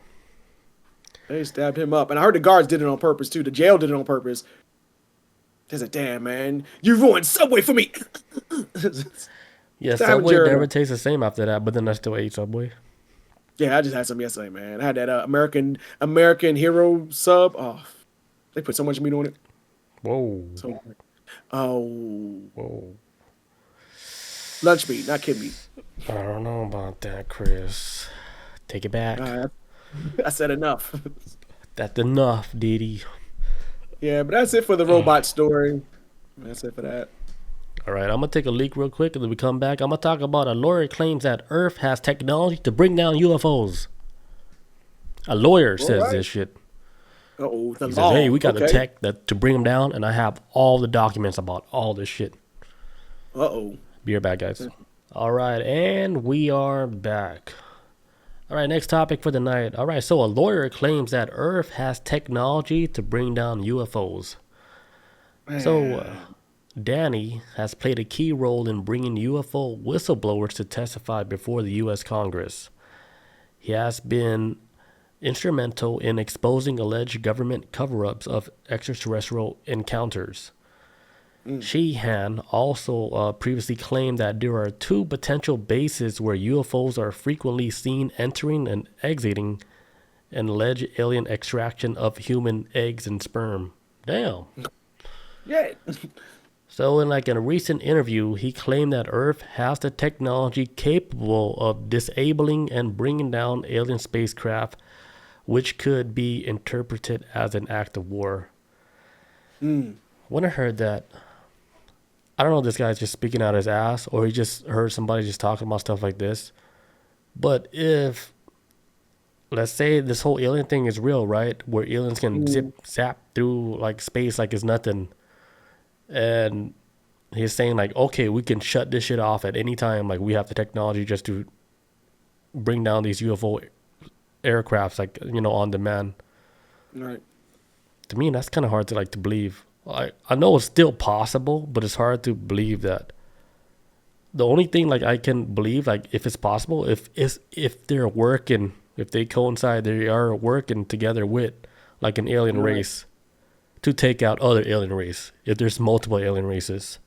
They stabbed him up, and I heard the guards did it on purpose too. The jail did it on purpose. They said, "Damn, man, you ruined Subway for me." Yeah, Subway never tastes the same after that. But then I still ate Subway. Yeah, I just had some yesterday, man. I had that American Hero sub. Oh, they put so much meat on it. Whoa. Whoa. Lunch meat, not kid meat. I don't know about that, Chris. Take it back. I said enough. That's enough, Diddy. Yeah, but that's it for the robot story. That's it for that. All right, I'm going to take a leak real quick, and then we come back. I'm going to talk about a lawyer claims that Earth has technology to bring down UFOs. A lawyer says this shit. Uh-oh. He says, hey, we got the tech to bring them down, and I have all the documents about all this shit. Uh-oh. Be right back, guys. All right, and we are back. All right, next topic for the night. All right, so a lawyer claims that Earth has technology to bring down UFOs. Man. So, Danny has played a key role in bringing UFO whistleblowers to testify before the U.S. Congress. He has been instrumental in exposing alleged government cover-ups of extraterrestrial encounters. Sheehan also previously claimed that there are 2 potential bases where UFOs are frequently seen entering and exiting an alleged alien extraction of human eggs and sperm. Damn. Yeah. So in a recent interview, he claimed that Earth has the technology capable of disabling and bringing down alien spacecraft, which could be interpreted as an act of war. Mm. When I heard that, I don't know if this guy's just speaking out his ass or he just heard somebody just talking about stuff like this. But if, let's say this whole alien thing is real, right? Where aliens can Mm. zap through like space like it's nothing. And he's saying like, okay, we can shut this shit off at any time. Like we have the technology just to bring down these UFO aircrafts, like, on demand. Right. To me, that's kind of hard to like to believe. I know it's still possible, but it's hard to believe that. The only thing like I can believe, like if it's possible, if they're working, if they coincide, they are working together with like an alien Right. race to take out other alien race. If there's multiple alien races,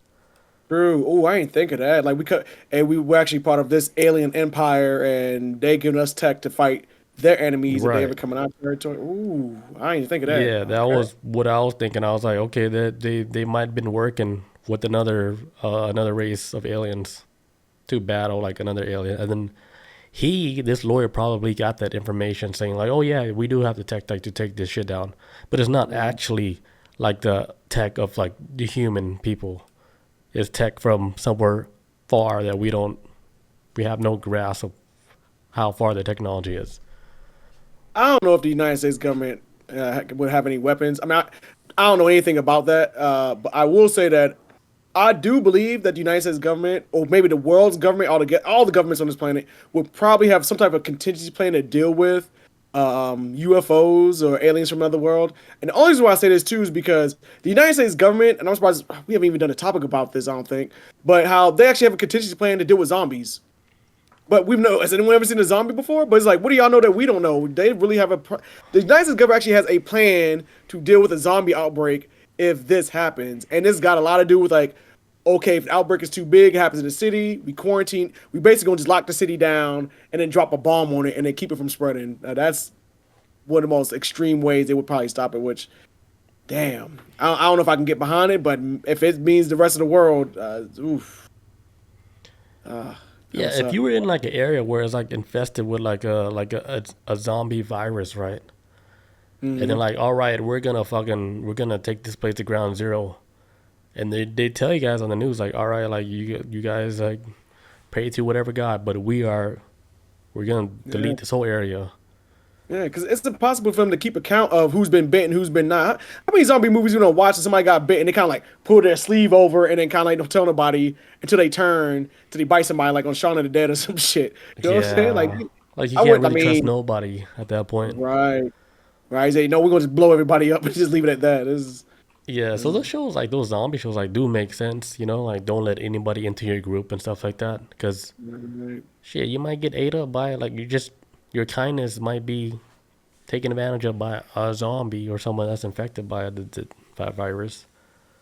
True. Oh, I ain't think of that. Like we could, and we were actually part of this alien empire, and they giving us tech to fight their enemies if they ever right? come in our territory. Ooh, I ain't think of that. Yeah, that Okay. was what I was thinking. I was like, okay, they might have been working with another race of aliens to battle like another alien, and then this lawyer probably got that information saying like, oh yeah, we do have the tech like to take this shit down, but it's not Right. actually like the tech of like the human people. It's tech from somewhere far that we have no grasp of how far the technology is. I don't know if the United States government would have any weapons. I mean, I don't know anything about that. But I will say that I do believe that the United States government, or maybe the world's government, all the governments on this planet, would probably have some type of contingency plan to deal with UFOs or aliens from another world. And the only reason why I say this too is because the United States government, and I'm surprised we haven't even done a topic about this, I don't think, but how they actually have a contingency plan to deal with zombies. But has anyone ever seen a zombie before? But it's like, what do y'all know that we don't know? They really have the United States government actually has a plan to deal with a zombie outbreak if this happens. And this got a lot to do with like, okay, if the outbreak is too big, it happens in the city, we quarantine, we basically gonna just lock the city down and then drop a bomb on it and then keep it from spreading. That's one of the most extreme ways they would probably stop it, which, damn, I don't know if I can get behind it, but if it means the rest of the world, oof, that Yeah, would if suck. you were in like an area where it's like infested with like a zombie virus, right? And then Hmm. like, all right, we're gonna take this place to ground zero, and they tell you guys on the news like, all right, like you guys like pray to whatever god, but we're gonna Yeah. delete this whole area. Yeah, because it's impossible for them to keep account of who's been bit and who's been not. How many zombie movies you don't watch and somebody got bit and they kind of like pull their sleeve over and then kind of like don't tell nobody until they turn, till they bite somebody like on Shaun of the Dead or some shit. You know what I'm saying? Like, Yeah, like you I can't would, I really trust mean, nobody at that point. right, right. Say, no, we're gonna just blow everybody up and just leave it at that. Yeah, so This those shows like those zombie shows like do make sense, like don't let anybody into your group and stuff like that, because right. shit, you might get ate up by like your kindness might be taken advantage of by a zombie or someone that's infected by that virus.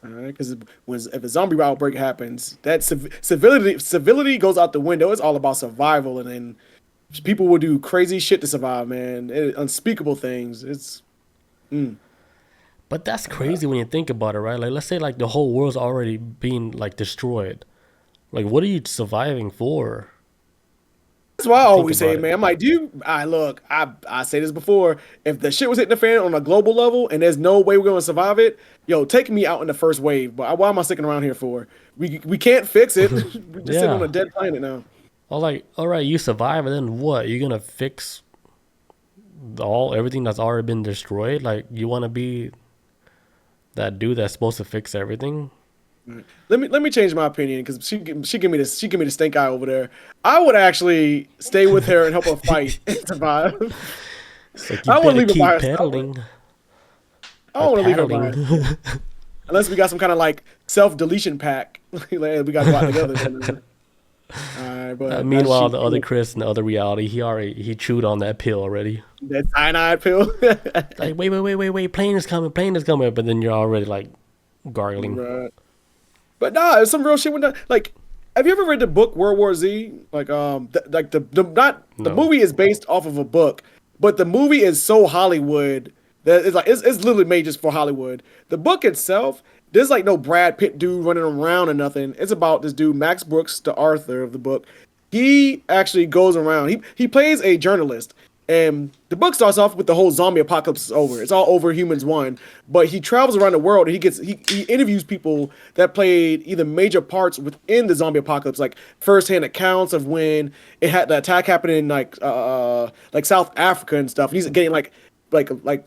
All right, because if a zombie outbreak happens, that civility goes out the window. It's all about survival, and then people will do crazy shit to survive, man. Unspeakable things. It's mm, But that's crazy when you think about it, right? Like let's say like the whole world's already being like destroyed. Like what are you surviving for? that's why I Think always say, about it. man. I'm like, I look, I say this before. If the shit was hitting the fan on a global level, and there's no way we're gonna survive it, yo, take me out in the first wave. But why am I sticking around here for? We can't fix it. We just sitting on Yeah. a dead planet now. I was like, all right, you survive, and then what? You're gonna fix all everything that's already been destroyed? Like you want to be that dude that's supposed to fix everything? Right. Let me change my opinion because she give me the stink eye over there. I would actually stay with her and help her fight and survive. It's like you I don't want to better leave her by keep herself. pedaling I or don't want to leave her by paddling. herself unless we got some kind of like self deletion pack. Like, hey, we got to go out together. All right, but that's Meanwhile, she the other Chris in the other reality, he chewed on that pill already. that cyanide pill. Like wait, plane is coming, but then you're already like gargling. Right. But nah, it's some real shit. When like, have you ever read the book World War Z? Like, like the not the No. movie is based off of a book, but the movie is so Hollywood that it's like it's literally made just for Hollywood. The book itself there's like no Brad Pitt dude running around or nothing. It's about this dude Max Brooks, the author of the book. He actually goes around. He plays a journalist, and the book starts off with the whole zombie apocalypse is over. It's all over. Humans won. But he travels around the world and he interviews people that played either major parts within the zombie apocalypse, like firsthand accounts of when it had the attack happened in like South Africa and stuff. And he's getting like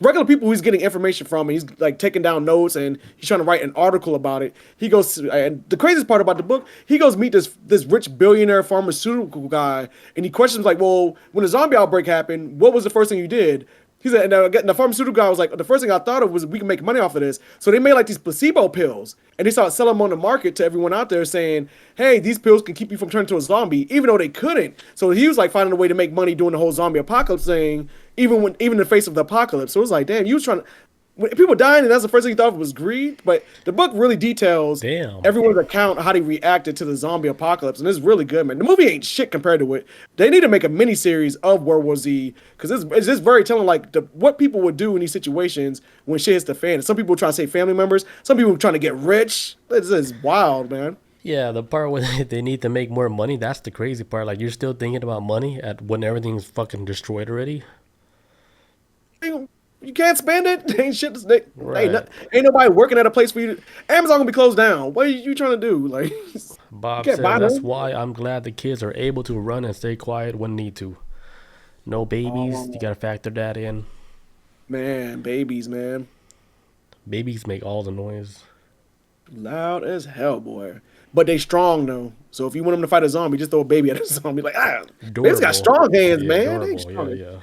regular people he's getting information from, and he's like taking down notes, and he's trying to write an article about it. He goes and the craziest part about the book, he goes meet this rich billionaire pharmaceutical guy, and he questions like, well, when the zombie outbreak happened, what was the first thing you did? He said, and the pharmaceutical guy was like, the first thing I thought of was we can make money off of this. So they made like these placebo pills, and they started selling them on the market to everyone out there, saying, hey, these pills can keep you from turning to a zombie, even though they couldn't. So he was like finding a way to make money doing the whole zombie apocalypse thing, even in the face of the apocalypse. So it was like, damn, you was trying to. When people dying, and that's the first thing you thought of was greed. But the book really details everyone's account of how they reacted to the zombie apocalypse, and it's really good, man. The movie ain't shit compared to it. They need to make a mini series of World War Z, because it's just very telling, like what people would do in these situations when shit hits the fan. Some people trying to save family members. Some people trying to get rich. This is wild, man. Yeah, the part where they need to make more money, that's the crazy part. Like, you're still thinking about money when everything's fucking destroyed already. You can't spend it. Ain't shit. Right. Ain't nobody working at a place for you. Amazon gonna be closed down. What are you trying to do? Like, Bob says that's why I'm glad the kids are able to run and stay quiet when need to. No babies. You gotta factor that in. Man, babies, man. Babies make all the noise. Loud as hell, boy. But they strong though. So if you want them to fight a zombie, just throw a baby at a zombie. Like, they's got strong hands, man. Adorable. They strong. Yeah.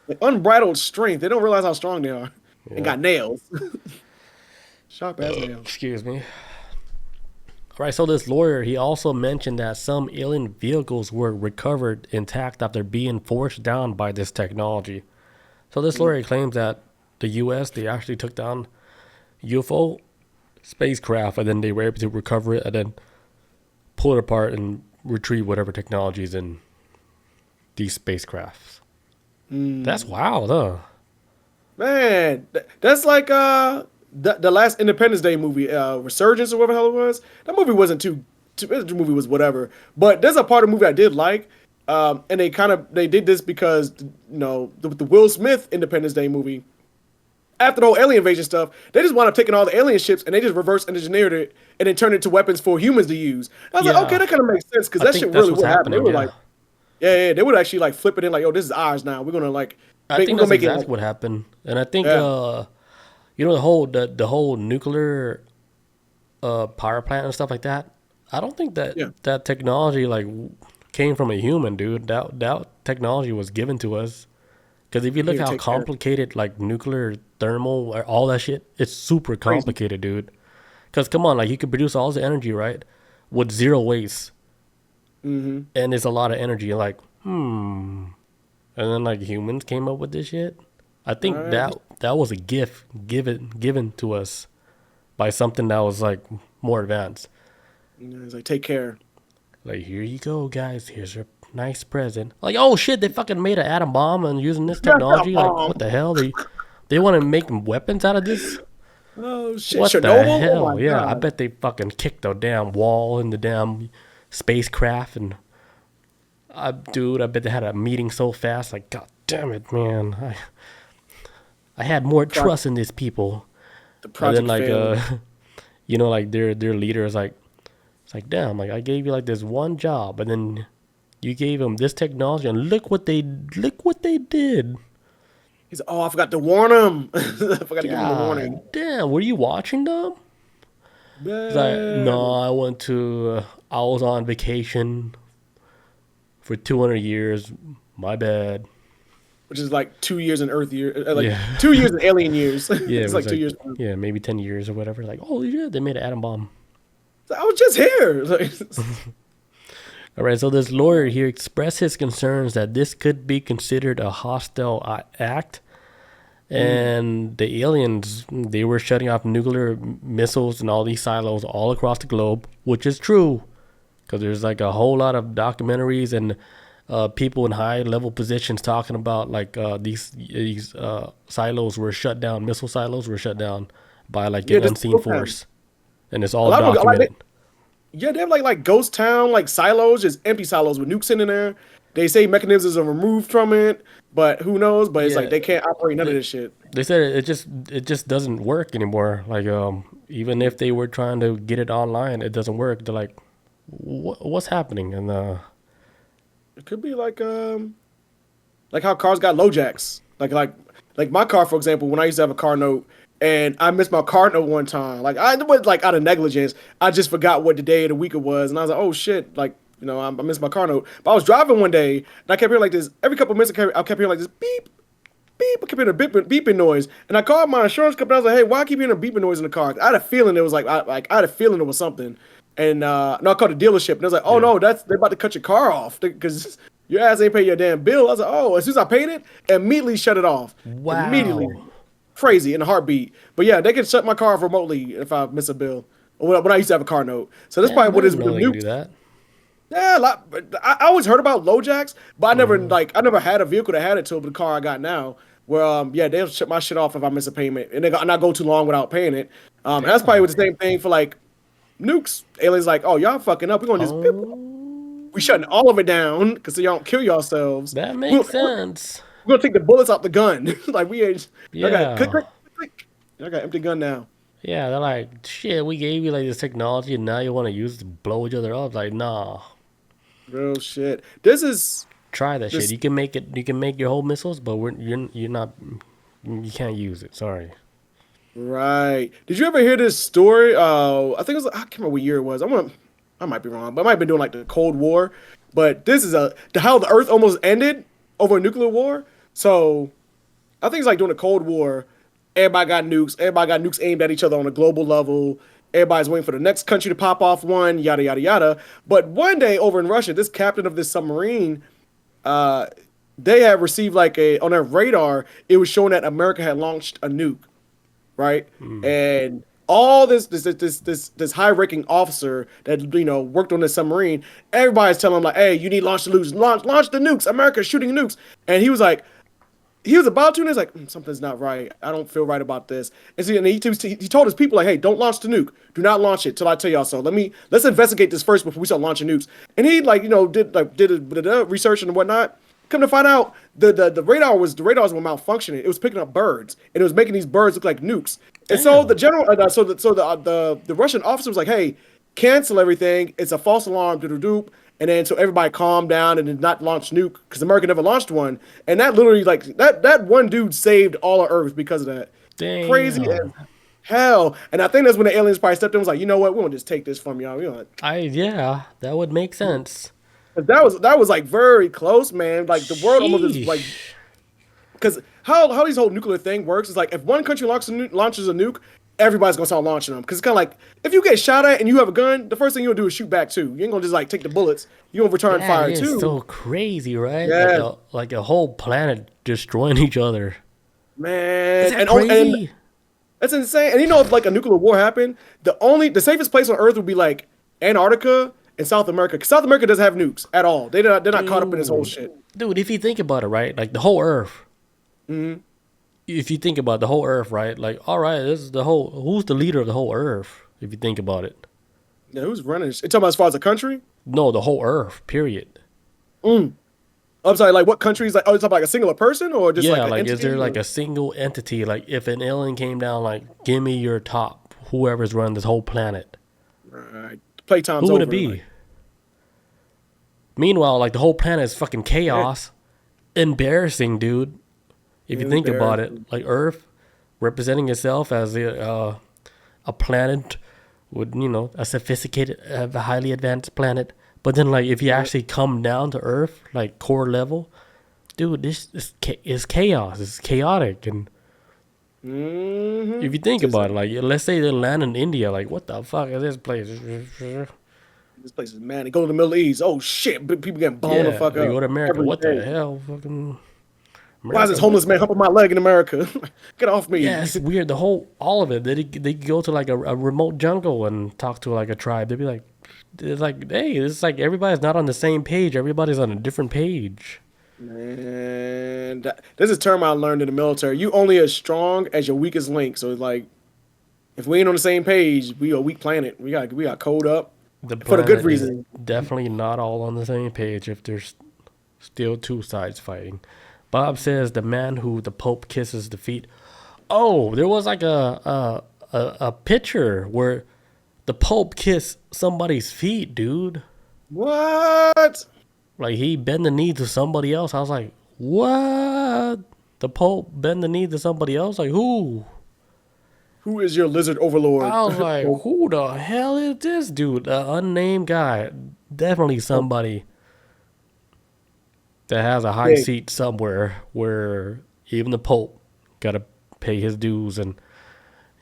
Like, unbridled strength. They don't realize how strong they are. Yeah. And got nails. Sharp ass nails. Excuse me. All right, so this lawyer, he also mentioned that some alien vehicles were recovered intact after being forced down by this technology. So this lawyer claims that the U.S., they actually took down UFO spacecraft, and then they were able to recover it and then pull it apart and retrieve whatever technology is in these spacecrafts. That's wild, huh? Man, that's like the last Independence Day movie, Resurgence or whatever the hell it was. That movie wasn't the movie was whatever. But there's a part of the movie I did like, and they did this because the Will Smith Independence Day movie. After the whole alien invasion stuff, they just wound up taking all the alien ships and they just reverse engineered it and then turned it into weapons for humans to use. I was like, okay, that kind of makes sense, because that shit really would happen. They were like, they would actually like flip it in, like, oh, this is ours now. We're gonna like. I think that's exactly what happened, and I think the whole nuclear power plant and stuff like that. I don't think that technology like came from a human, dude. That technology was given to us. Because if you look how complicated like nuclear thermal or all that shit, it's super complicated, dude. Because come on, like you could produce all the energy, right, with zero waste. And it's a lot of energy. Like, and then like humans came up with this shit. I think that was a gift given to us by something that was like more advanced. It's like, take care. Like, here you go, guys. Here's your nice present. Like, oh shit, they fucking made an atom bomb and using this technology. Like, what the hell? They want to make weapons out of this? Oh shit! What Chernobyl? the hell? Oh, yeah, God. I bet they fucking kicked the damn wall in the damn spacecraft, and I bet they had a meeting so fast. Like, god damn it, man! I had more trust in these people. The project and then failed. like their leader is like, it's like, damn, like I gave you like this one job, and then you gave them this technology, and look what they did. He's like, oh, I forgot to warn him. I forgot to give him a warning. Damn, were you watching them? He's like, no, I was on vacation for 200 years. My bad. Which is like 2 years in Earth year, 2 years in alien years. Yeah, it's like 2 years. Yeah, maybe 10 years or whatever. Like, holy shit, they made an atom bomb. I was just here. All right, so this lawyer here expressed his concerns that this could be considered a hostile act. And the aliens, they were shutting off nuclear missiles and all these silos all across the globe, which is true. Because there's like a whole lot of documentaries and people in high-level positions talking about like these silos were shut down, missile silos were shut down by like an unseen force. and it's A all lot of them, documented. yeah, they have like ghost town, like silos, just empty silos with nukes in there. They say mechanisms are removed from it, but who knows? But it's like Yeah, they can't operate none of they, this shit. they said it just doesn't work anymore. Like even if they were trying to get it online, it doesn't work. They're like, what's happening? And It could be like how cars got low jacks. Like my car, for example, when I used to have a car note and I missed my car note one time. Like I was like out of negligence. I just forgot what the day of the week it was, and I was like, oh shit, like I missed my car note. But I was driving one day and I kept hearing like this every couple of minutes. I kept hearing like this beep. Beep, I kept hearing a beeping noise, and I called my insurance company. I was like, "Hey, why I keep hearing a beeping noise in the car?" I had a feeling it was I had a feeling it was something, and no, I called the dealership, and I was like, "Oh yeah, no, they're about to cut your car off because your ass ain't pay your damn bill." I was like, "Oh," as soon as I paid it, immediately shut it off, immediately, wow, crazy in a heartbeat. But yeah, they can shut my car off remotely if I miss a bill, or when I used to have a car note. So that's probably damn, I what it is didn't with know the they could do nukes. that. Yeah, a lot. But I always heard about low jacks, but Hmm. I never had a vehicle that had it till the car I got now. Where yeah, they'll shut my shit off if I miss a payment, and and I go too long without paying it. And that's probably Damn. the same thing for like nukes. Aliens like, oh y'all fucking up. We're gonna just we Oh, shutting all of it down because so y'all don't kill yourselves. that We're, makes we're, sense. we're gonna take the bullets out the gun. Like we ain't. Y'all got click Yeah. click click. Y'all got empty gun now. Yeah, they're like, shit, we gave you like this technology and now you want to use it to blow each other up. Like, nah, Real shit. This is try that shit. this. You can make your whole missiles, but you're not, you can't use it. Sorry. Right. Did you ever hear this story? I think it was I can't remember what year it was. I might be wrong, but I might have been doing like the Cold War. But this is how the Earth almost ended over a nuclear war. So I think it's like during the Cold War, everybody got nukes. Everybody got nukes aimed at each other on a global level. Everybody's waiting for the next country to pop off one, yada yada yada. But one day over in Russia, this captain of this submarine, uh, they had received like a on their radar, it was showing that America had launched a nuke, right? Mm. And all this high ranking officer that worked on the submarine, everybody's telling him like, "Hey, you need to launch the nukes, launch the nukes. America's shooting nukes." And he was like, he was about to, and he's like, something's not right. I don't feel right about this. And see, and he told his people like, "Hey, don't launch the nuke. Do not launch it till I tell y'all so. Let's investigate this first before we start launching nukes." And he like did research and whatnot. Come to find out, the radars were malfunctioning. It was picking up birds, and it was making these birds look like nukes. And so the Damn. general, the Russian officer was like, "Hey, cancel everything. It's a false alarm." Doop. And then so everybody calmed down and did not launch nuke because America never launched one. And that literally like that one dude saved all of Earth because of that. Crazy as Damn. hell. And I think that's when the aliens probably stepped in and was like, you know what, we want to just take this from y'all. Yeah, that would make sense. That was like very close, man. Like the world almost is like Sheesh. because how this whole nuclear thing works is like if one country launches a nuke, everybody's gonna start launching them. Because it's kind of like if you get shot at and you have a gun, the first thing you'll do is shoot back too. You ain't gonna just like take the bullets. You gonna return That fire is too. so crazy, right? Yeah, Like a whole planet destroying each other. Is man. that And crazy? that's insane. And if like a nuclear war happened, the safest place on Earth would be like Antarctica and South America. Because South America doesn't have nukes at all. They're not caught up in this whole Dude. shit. Dude, if you think about it, right? Like the whole Earth. If you think about the whole Earth, right? Like, all right, this is the whole. Who's the leader of the whole Earth? If you think about it. Yeah, who's running? You talking about as far as a country? No, the whole Earth. Period. I'm sorry, like what countries? Like, oh, you talking about like a singular person or just like Yeah, an like is entity? there like Or, a single entity? Like if an alien came down, like give me your top, whoever's running this whole planet. right, playtime's Who would it over. Like, be? Meanwhile, like the whole planet is fucking yeah, chaos. Embarrassing, dude. If you think about it, embarrassing. like Earth representing itself as a planet with a sophisticated, a highly advanced planet. But then, like, if you Yeah. actually come down to Earth, like core level, dude, is chaos. It's chaotic. And if you think Just about it, like, let's say they land in India, like, what the fuck is this place? this place is man. They go to the Middle East. Oh shit, people getting blown the Yeah, fuck they up go to America. every What the day. hell, fucking Why is this America? What homeless man the? humping my leg in America? Get off Yeah, me. it's weird. The whole, all of it. They go to like a remote jungle and talk to like a tribe. They'd be like, it's like, hey, it's like everybody's not on the same page. Everybody's on a different page. Man, this is a term I learned in the military. You only as strong as your weakest link. So like, If we ain't on the same page, we a weak planet. We got cold up The for the good planet is reason. definitely not all on the same page if there's still two sides fighting. Bob says the man who the Pope kisses the feet. Oh, there was like a picture where the Pope kissed somebody's feet, dude. What? Like he bent the knee to somebody else. I was like, what? The Pope bend the knee to somebody else? Like who? Who is your lizard overlord? I was like, Pope, who the hell is this dude? An unnamed guy. Definitely Pope somebody that has a high big. seat somewhere where even the Pope gotta pay his dues and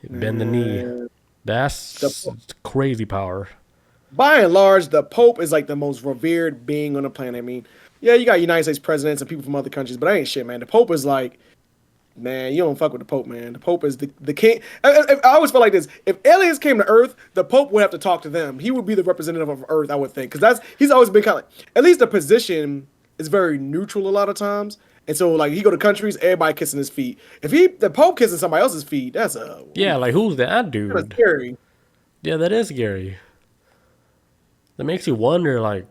bend the knee. Man, the That's crazy power. by and large, the Pope is like the most revered being on the planet. I mean, yeah, you got United States presidents and people from other countries, but I ain't shit, man. The Pope is like, man, you don't fuck with the Pope, man. The Pope is the king. I always felt like this. If aliens came to Earth, the Pope would have to talk to them. He would be the representative of Earth, I would think, because he's always been kind of like, at least the position is very neutral a lot of times. And so, like, he go to countries, everybody kissing his feet. If the Pope kissing somebody else's feet, that's Yeah, like who's that kind of dude? scary. Yeah, that is scary. That makes you wonder, like,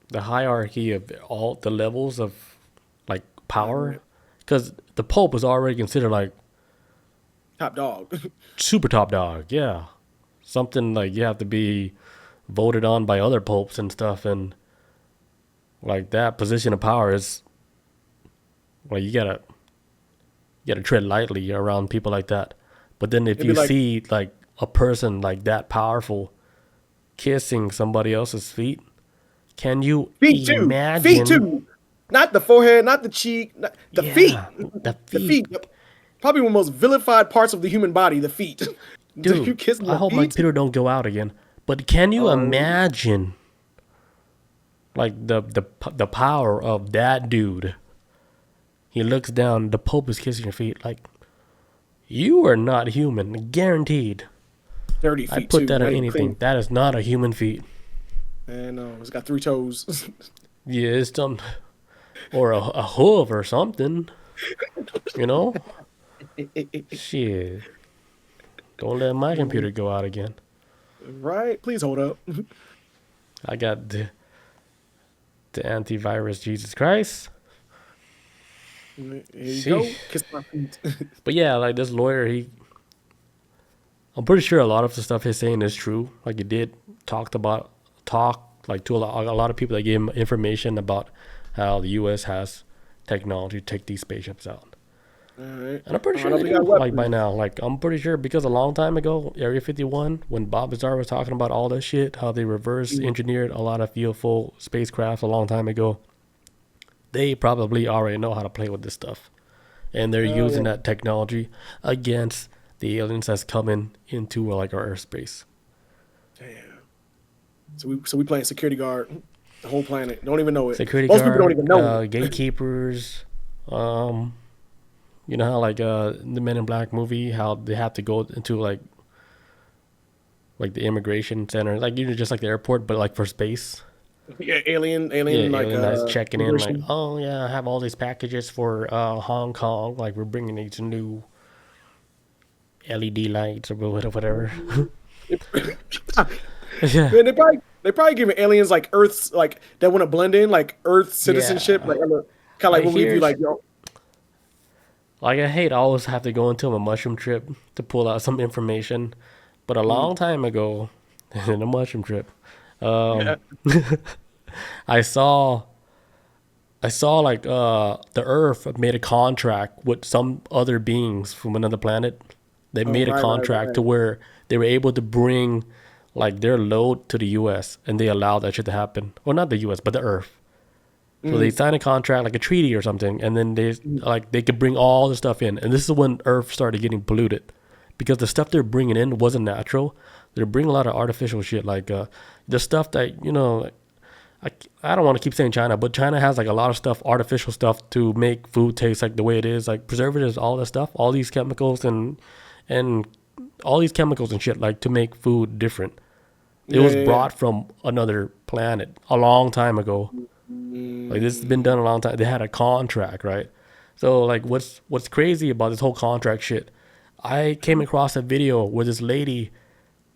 the hierarchy of all the levels of, like, power. Because the Pope is already considered, like, Top dog. super top dog. Yeah. Something, like, you have to be voted on by other popes and stuff. And, like, that position of power is, like, you gotta tread lightly around people like that. But then if It'd be you like see, like, a person, like, that powerful kissing somebody else's feet, can you feet too. Feet imagine? too. Not the forehead, not the cheek, the feet. Yeah, the The feet. feet. Probably one of the most vilified parts of the human body, the feet. Do you Dude, kiss I the hope my feet? computer don't go out again. But can you Um, imagine, like, the power of that dude? He looks down, the Pope is kissing your feet. Like, you are not human, guaranteed. dirty I'd feet put too. that on Not even anything. clean. That is not a human feet. And it's got 3 toes. Yeah, it's some, or a hoof or something, you know? Shit. Don't let my computer go out again. Right? Please hold up. I got the antivirus Jesus Christ. Here you go. Sheesh. Kiss my feet. But yeah, like this lawyer, I'm pretty sure a lot of the stuff he's saying is true. Like he did talk like to a lot of people that gave him information about how the U.S. has technology to take these spaceships out. All right. And I'm pretty I sure don't they think I do, got like by weapons. now. Like I'm pretty sure because a long time ago, Area 51, when Bob Lazar was talking about all this shit, how they reverse engineered a lot of UFO spacecraft a long time ago, they probably already know how to play with this stuff. And they're Oh using yeah. that technology against the aliens that's coming into like our airspace. Damn. So we playing security guard the whole planet. Don't even know it. Security Most people don't guard, even know it. gatekeepers, um, you know how like the Men in Black movie, how they have to go into like the immigration center, like you know just like the airport, but like for space. Yeah, Yeah, alien like alien that's checking in, like, immigration. oh yeah, I have all these packages for Hong Kong, like we're bringing these new LED lights or whatever. Yeah, Man, they probably giving aliens like Earth's like that want to blend in like Earth citizenship, yeah. like kind of like Like when we view here's like yo. like I hate always have to go into a mushroom trip to pull out some information, but a Mm, long time ago, in a mushroom trip, um, yeah. I saw I saw like the Earth made a contract with some other beings from another planet. They Oh made a contract right. to where they were able to bring like their load to the U.S. and they allowed that shit to happen. Well, not the U.S. but the Earth. So they Mm, signed a contract, like a treaty or something, and then mm, they could bring all the stuff in. And this is when Earth started getting polluted, because the stuff they're bringing in wasn't natural. They're bringing a lot of artificial shit, like the stuff that like, I don't want to keep saying China, but China has like a lot of stuff, artificial stuff, to make food taste like the way it is, like preservatives, all that stuff, all these chemicals and all these chemicals and shit, like to make food different. It yeah, was yeah, yeah. brought from another planet a long time ago. Like this has been Mm, done a long time. They had a contract, right? So like what's crazy about this whole contract shit? I came across a video where this lady,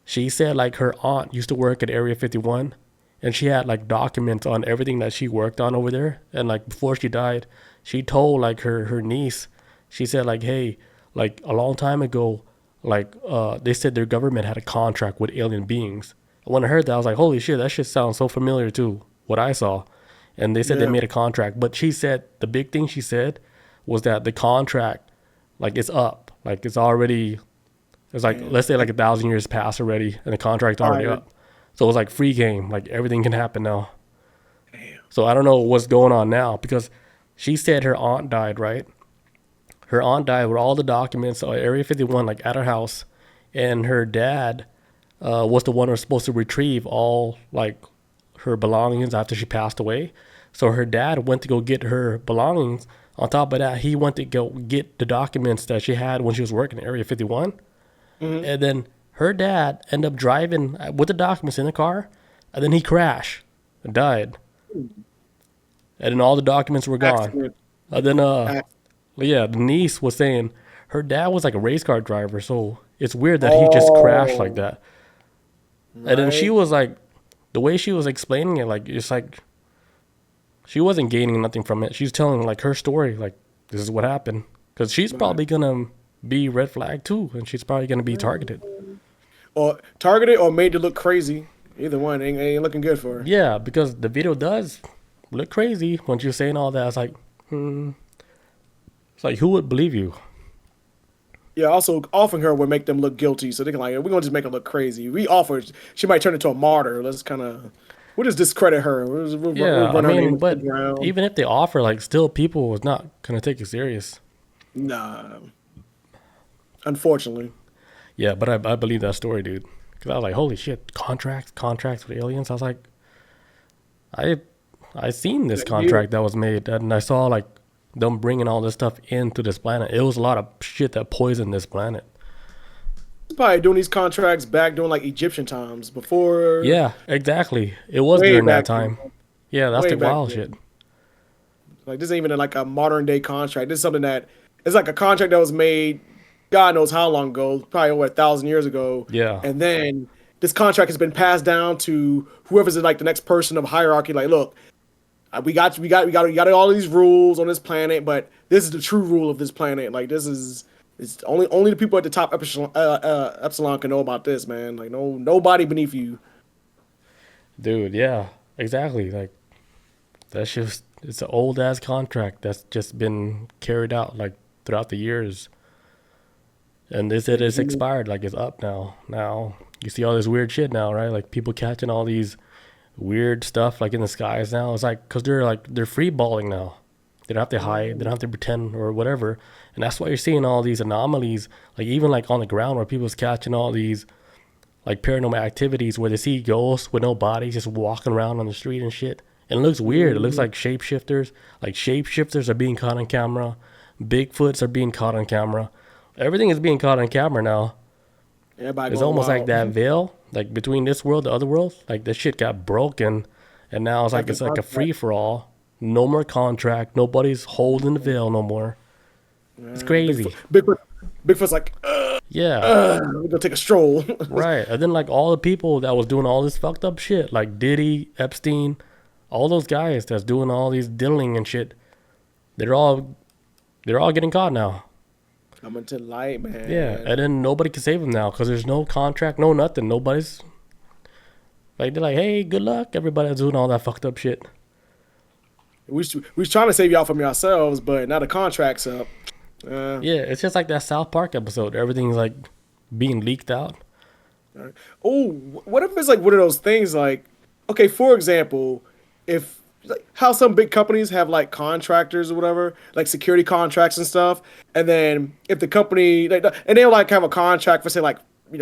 she said like her aunt used to work at Area 51, and she had like documents on everything that she worked on over there. And like before she died, she told like her niece, she said like, hey, like a long time ago, like they said their government had a contract with alien beings. When I heard that, I was like, holy shit, that shit sounds so familiar to what I saw. And they said they Yeah. made a contract, but she said the big thing she said was that the contract, like it's up, like it's already, it's like Yeah. let's say like 1,000 years passed already, and the contract's All already right. up. So it's like free game, like everything can happen now. Damn. So I don't know what's going on now because she said her aunt died, right? Her aunt died with all the documents on Area 51, like at her house, and her dad was the one who was supposed to retrieve all like her belongings after she passed away. So her dad went to go get her belongings. On top of that, he went to go get the documents that she had when she was working at Area 51. Mm-hmm. And then her dad ended up driving with the documents in the car, and then he crashed and died. And then all the documents were gone. Accident. And then Ac- yeah, the niece was saying her dad was like a race car driver, so it's weird that he just crashed like Oh, that. And then she right. was like, the way she was explaining it, like it's like she wasn't gaining nothing from it. She's telling like her story, like this is what happened, because she's Right. probably gonna be red flag too, and she's probably gonna be targeted. Or targeted or made to look crazy. Either one ain't looking good for her. Yeah, because the video does look crazy when you're saying all that. It's like, it's like who would believe you? Yeah, also offering her would make them look guilty, so they can like we're gonna just make her look crazy. We offer, she might turn into a martyr. Let's kind of we'll just discredit her. We'll Yeah, I run her name mean, into the but ground. even if they offer, like, still people is not gonna take you serious. Nah, unfortunately. Yeah, but I believe that story, dude. Because I was like, holy shit, contracts with aliens. I was like, I I seen this You contract that was made, and I saw like them bringing all this stuff into this planet. It was a lot of shit that poisoned this planet. probably doing these contracts back during like Egyptian times before, Yeah, exactly. It was way during that back then, time. Yeah, that's way the back wild shit. then. Like this ain't even like a modern day contract. This is something that it's like a contract that was made, God knows how long ago, probably over 1,000 years ago, Yeah, and then this contract has been passed down to whoever's in like the next person of hierarchy. Like, look, we got all these rules on this planet, but this is the true rule of this planet. Like, this is it's only the people at the top epsilon can know about this, man. Like, nobody beneath you. dude. Yeah, exactly. Like that's just it's an old ass contract that's just been carried out like throughout the years. And they said it's expired, like it's up now. Now you see all this weird shit now, right? Like people catching all these weird stuff like in the skies now. It's like because they're free balling now. They don't have to hide. They don't have to pretend or whatever. And that's why you're seeing all these anomalies, like even like on the ground where people's catching all these like paranormal activities where they see ghosts with no bodies just walking around on the street and shit. And it looks weird. It looks like shapeshifters. Like shapeshifters are being caught on camera. Bigfoots are being caught on camera. Everything is being caught on camera now. Everybody It's going almost like wild. that veil, like between this world, the other world. Like this shit got broken, and now Like the it's like a contract. free for all. No more contract. Nobody's holding the veil no more. It's crazy. Bigfoot's like, Yeah, we go take a stroll. right. And then like all the people that was doing all this fucked up shit, like Diddy, Epstein, all those guys that's doing all these diddling and shit, they're all they're all getting caught now. Coming to light, Yeah, man. and then nobody can save them now because there's no contract, no nothing. Nobody's like they're like, hey, good luck, everybody that's doing all that fucked up shit. We was trying to save y'all from yourselves, but now the contract's up. Yeah, it's just like that South Park episode. Everything's like being leaked out. Oh, what if it's like one of those things like, okay, for example, if like how some big companies have like contractors or whatever, like security contracts and stuff, and then if the company like, and they'll like have a contract for say like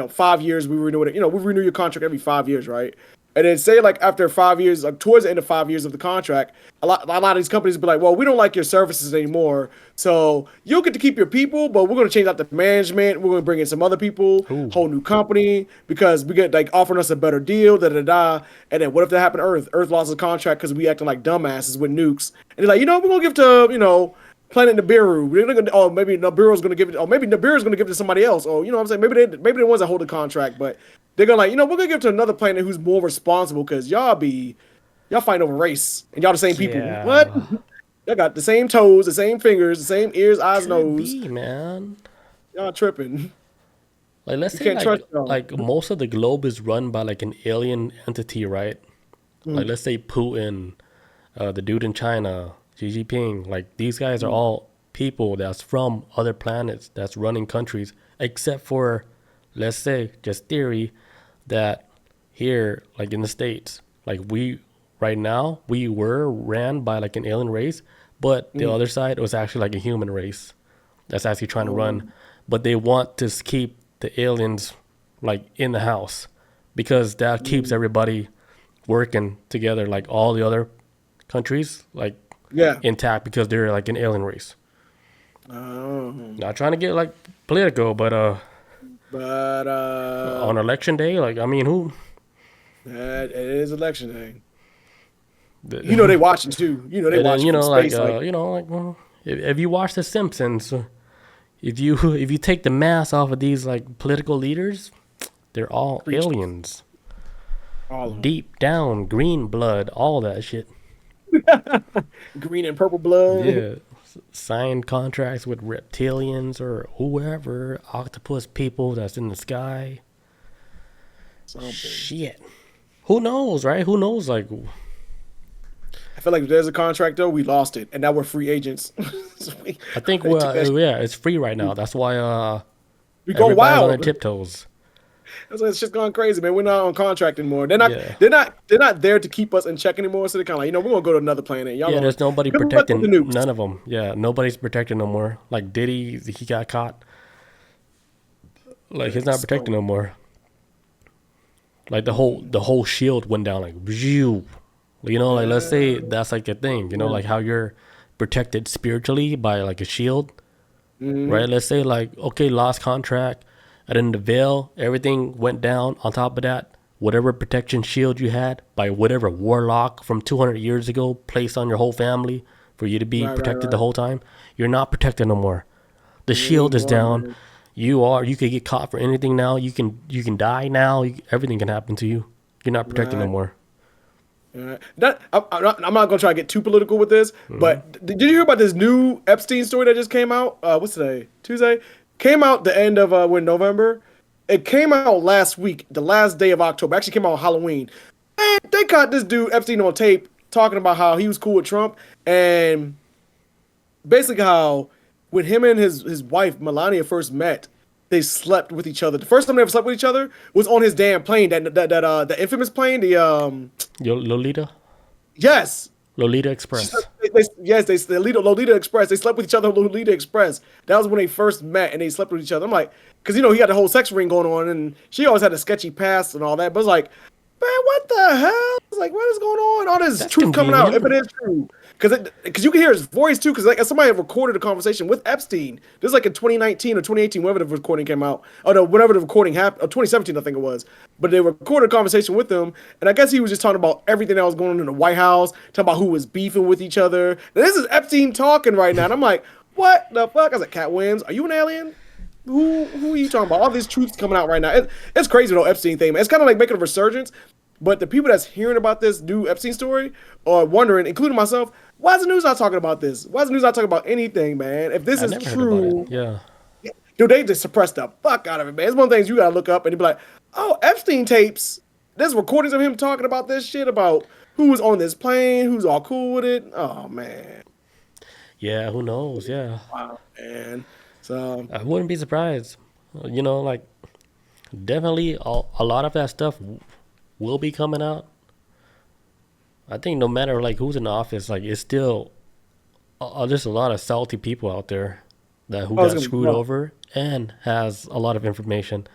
5 years, we renew it. We renew your contract every 5 years, right? And then say like after 5 years, like towards the end of 5 years of the contract, a lot of these companies be like, well, we don't like your services anymore, so you'll get to keep your people, but we're gonna change out the management. We're gonna bring in some other people, Ooh, whole new company because we get like offering us a better deal, da da da. And then what if that happened to Earth? Earth lost a contract because we acting like dumbasses with nukes, and they're like, we're gonna give to planet Nibiru. They're gonna, oh, maybe Nibiru's gonna give it. Or maybe Nibiru's gonna give it to somebody else. Or you know what I'm saying? Maybe the ones that hold the contract, but they're gonna like, you know, we're gonna give it to another planet who's more responsible because y'all fighting over race and y'all the same people. What? Yeah. Y'all got the same toes, the same fingers, the same ears, eyes, Could nose. be, man. Y'all tripping. Like let's You say can't trust y'all. like most of the globe is run by like an alien entity, right? Like let's say Putin, the dude in China, Xi Jinping, like these guys are all people that's from other planets that's running countries, except for, let's say, just theory, that here, like in the States, like we, right now, we were ran by like an alien race, but the other side was actually like a human race that's actually trying to run, but they want to keep the aliens like in the house because that keeps everybody working together, like all the other countries, like Yeah. intact because they're like an alien race. Oh. Not trying to get like political, but But on election day, like I mean, who? it is election day. The, You know they watching too. You know they and then, watching you from know, like space. Like, you know, like well, if you watch The Simpsons, if you take the mask off of these like political leaders, they're all Creatures. aliens. all of them. Deep down, green blood, all that shit. Green and purple blood. Yeah. Signed contracts with reptilians or whoever, octopus people that's in the sky. Something. Shit. Who knows, right? Who knows? Like, I feel like if there's a contract though, we lost it, and now we're free agents. So I think, they took that shit. yeah, it's free right now. That's why We go everybody's on their wild. tiptoes. That's why it's just going crazy, man. We're not on contract anymore. They're not. Yeah. They're not there to keep us in check anymore. So they're kind of like, you know, we're gonna go to another planet. Y'all Yeah, gonna, there's nobody good luck with protecting the nukes. none of them. Yeah, nobody's protecting no more. Like Diddy, he got caught. Like he's not protecting no more. Like the whole shield went down like, phew. You know, like let's say that's like a thing. You know, like how you're protected spiritually by like a shield, right? Let's say like okay, lost contract, and then the veil, everything went down. On top of that, whatever protection shield you had by whatever warlock from 200 years ago placed on your whole family for you to be Right, protected right. the whole time, you're not protected no more. The shield is down. You could get caught for anything now. You can die now. Everything can happen to you. You're not protected no Right. more. Alright. I'm not gonna try to get too political with this, but did you hear about this new Epstein story that just came out? What's today? Tuesday? Came out the end of November. It came out last week, the last day of October. Actually came out on Halloween. And they caught this dude Epstein on tape talking about how he was cool with Trump and basically how when him and his wife Melania first met, they slept with each other. The first time they ever slept with each other was on his damn plane, the infamous plane, Lolita yes. Express. The Lolita Express. They slept with each other on Lolita Express. That was when they first met and they slept with each other. I'm like, because you know he had the whole sex ring going on, and she always had a sketchy past and all that. But it's like, man, what the hell? It's like, what is going on? All this That's truth coming out, if convenient. it is true, because you can hear his voice too. Because like somebody had recorded a conversation with Epstein. This is like in 2019 or 2018, whenever the recording came out. Oh no, whenever the recording happened, or 2017, I think it was. But they recorded a conversation with him, and I guess he was just talking about everything that was going on in the White House, talking about who was beefing with each other. And this is Epstein talking right now, and I'm like, what the fuck? I was like, Cat Williams, are you an alien? Who are you talking about? All these truths coming out right now. It's crazy, though, Epstein thing, man. It's kind of like making a resurgence. But the people that's hearing about this new Epstein story are wondering, including myself, why is the news not talking about this? Why is the news not talking about anything, man? If this I is never heard about true, it. Yeah. dude, they just suppress the fuck out of it, man. It's one of the things you gotta look up and you be like, oh, Epstein tapes. There's recordings of him talking about this shit, about who was on this plane, who's all cool with it. Oh, man. Yeah, who knows? Yeah. Wow, man. So, I wouldn't be surprised. You know, like definitely a lot of that stuff will be coming out. I think no matter like who's in office, like it's still there's a lot of salty people out there that who I was got gonna- screwed well- over and has a lot of information,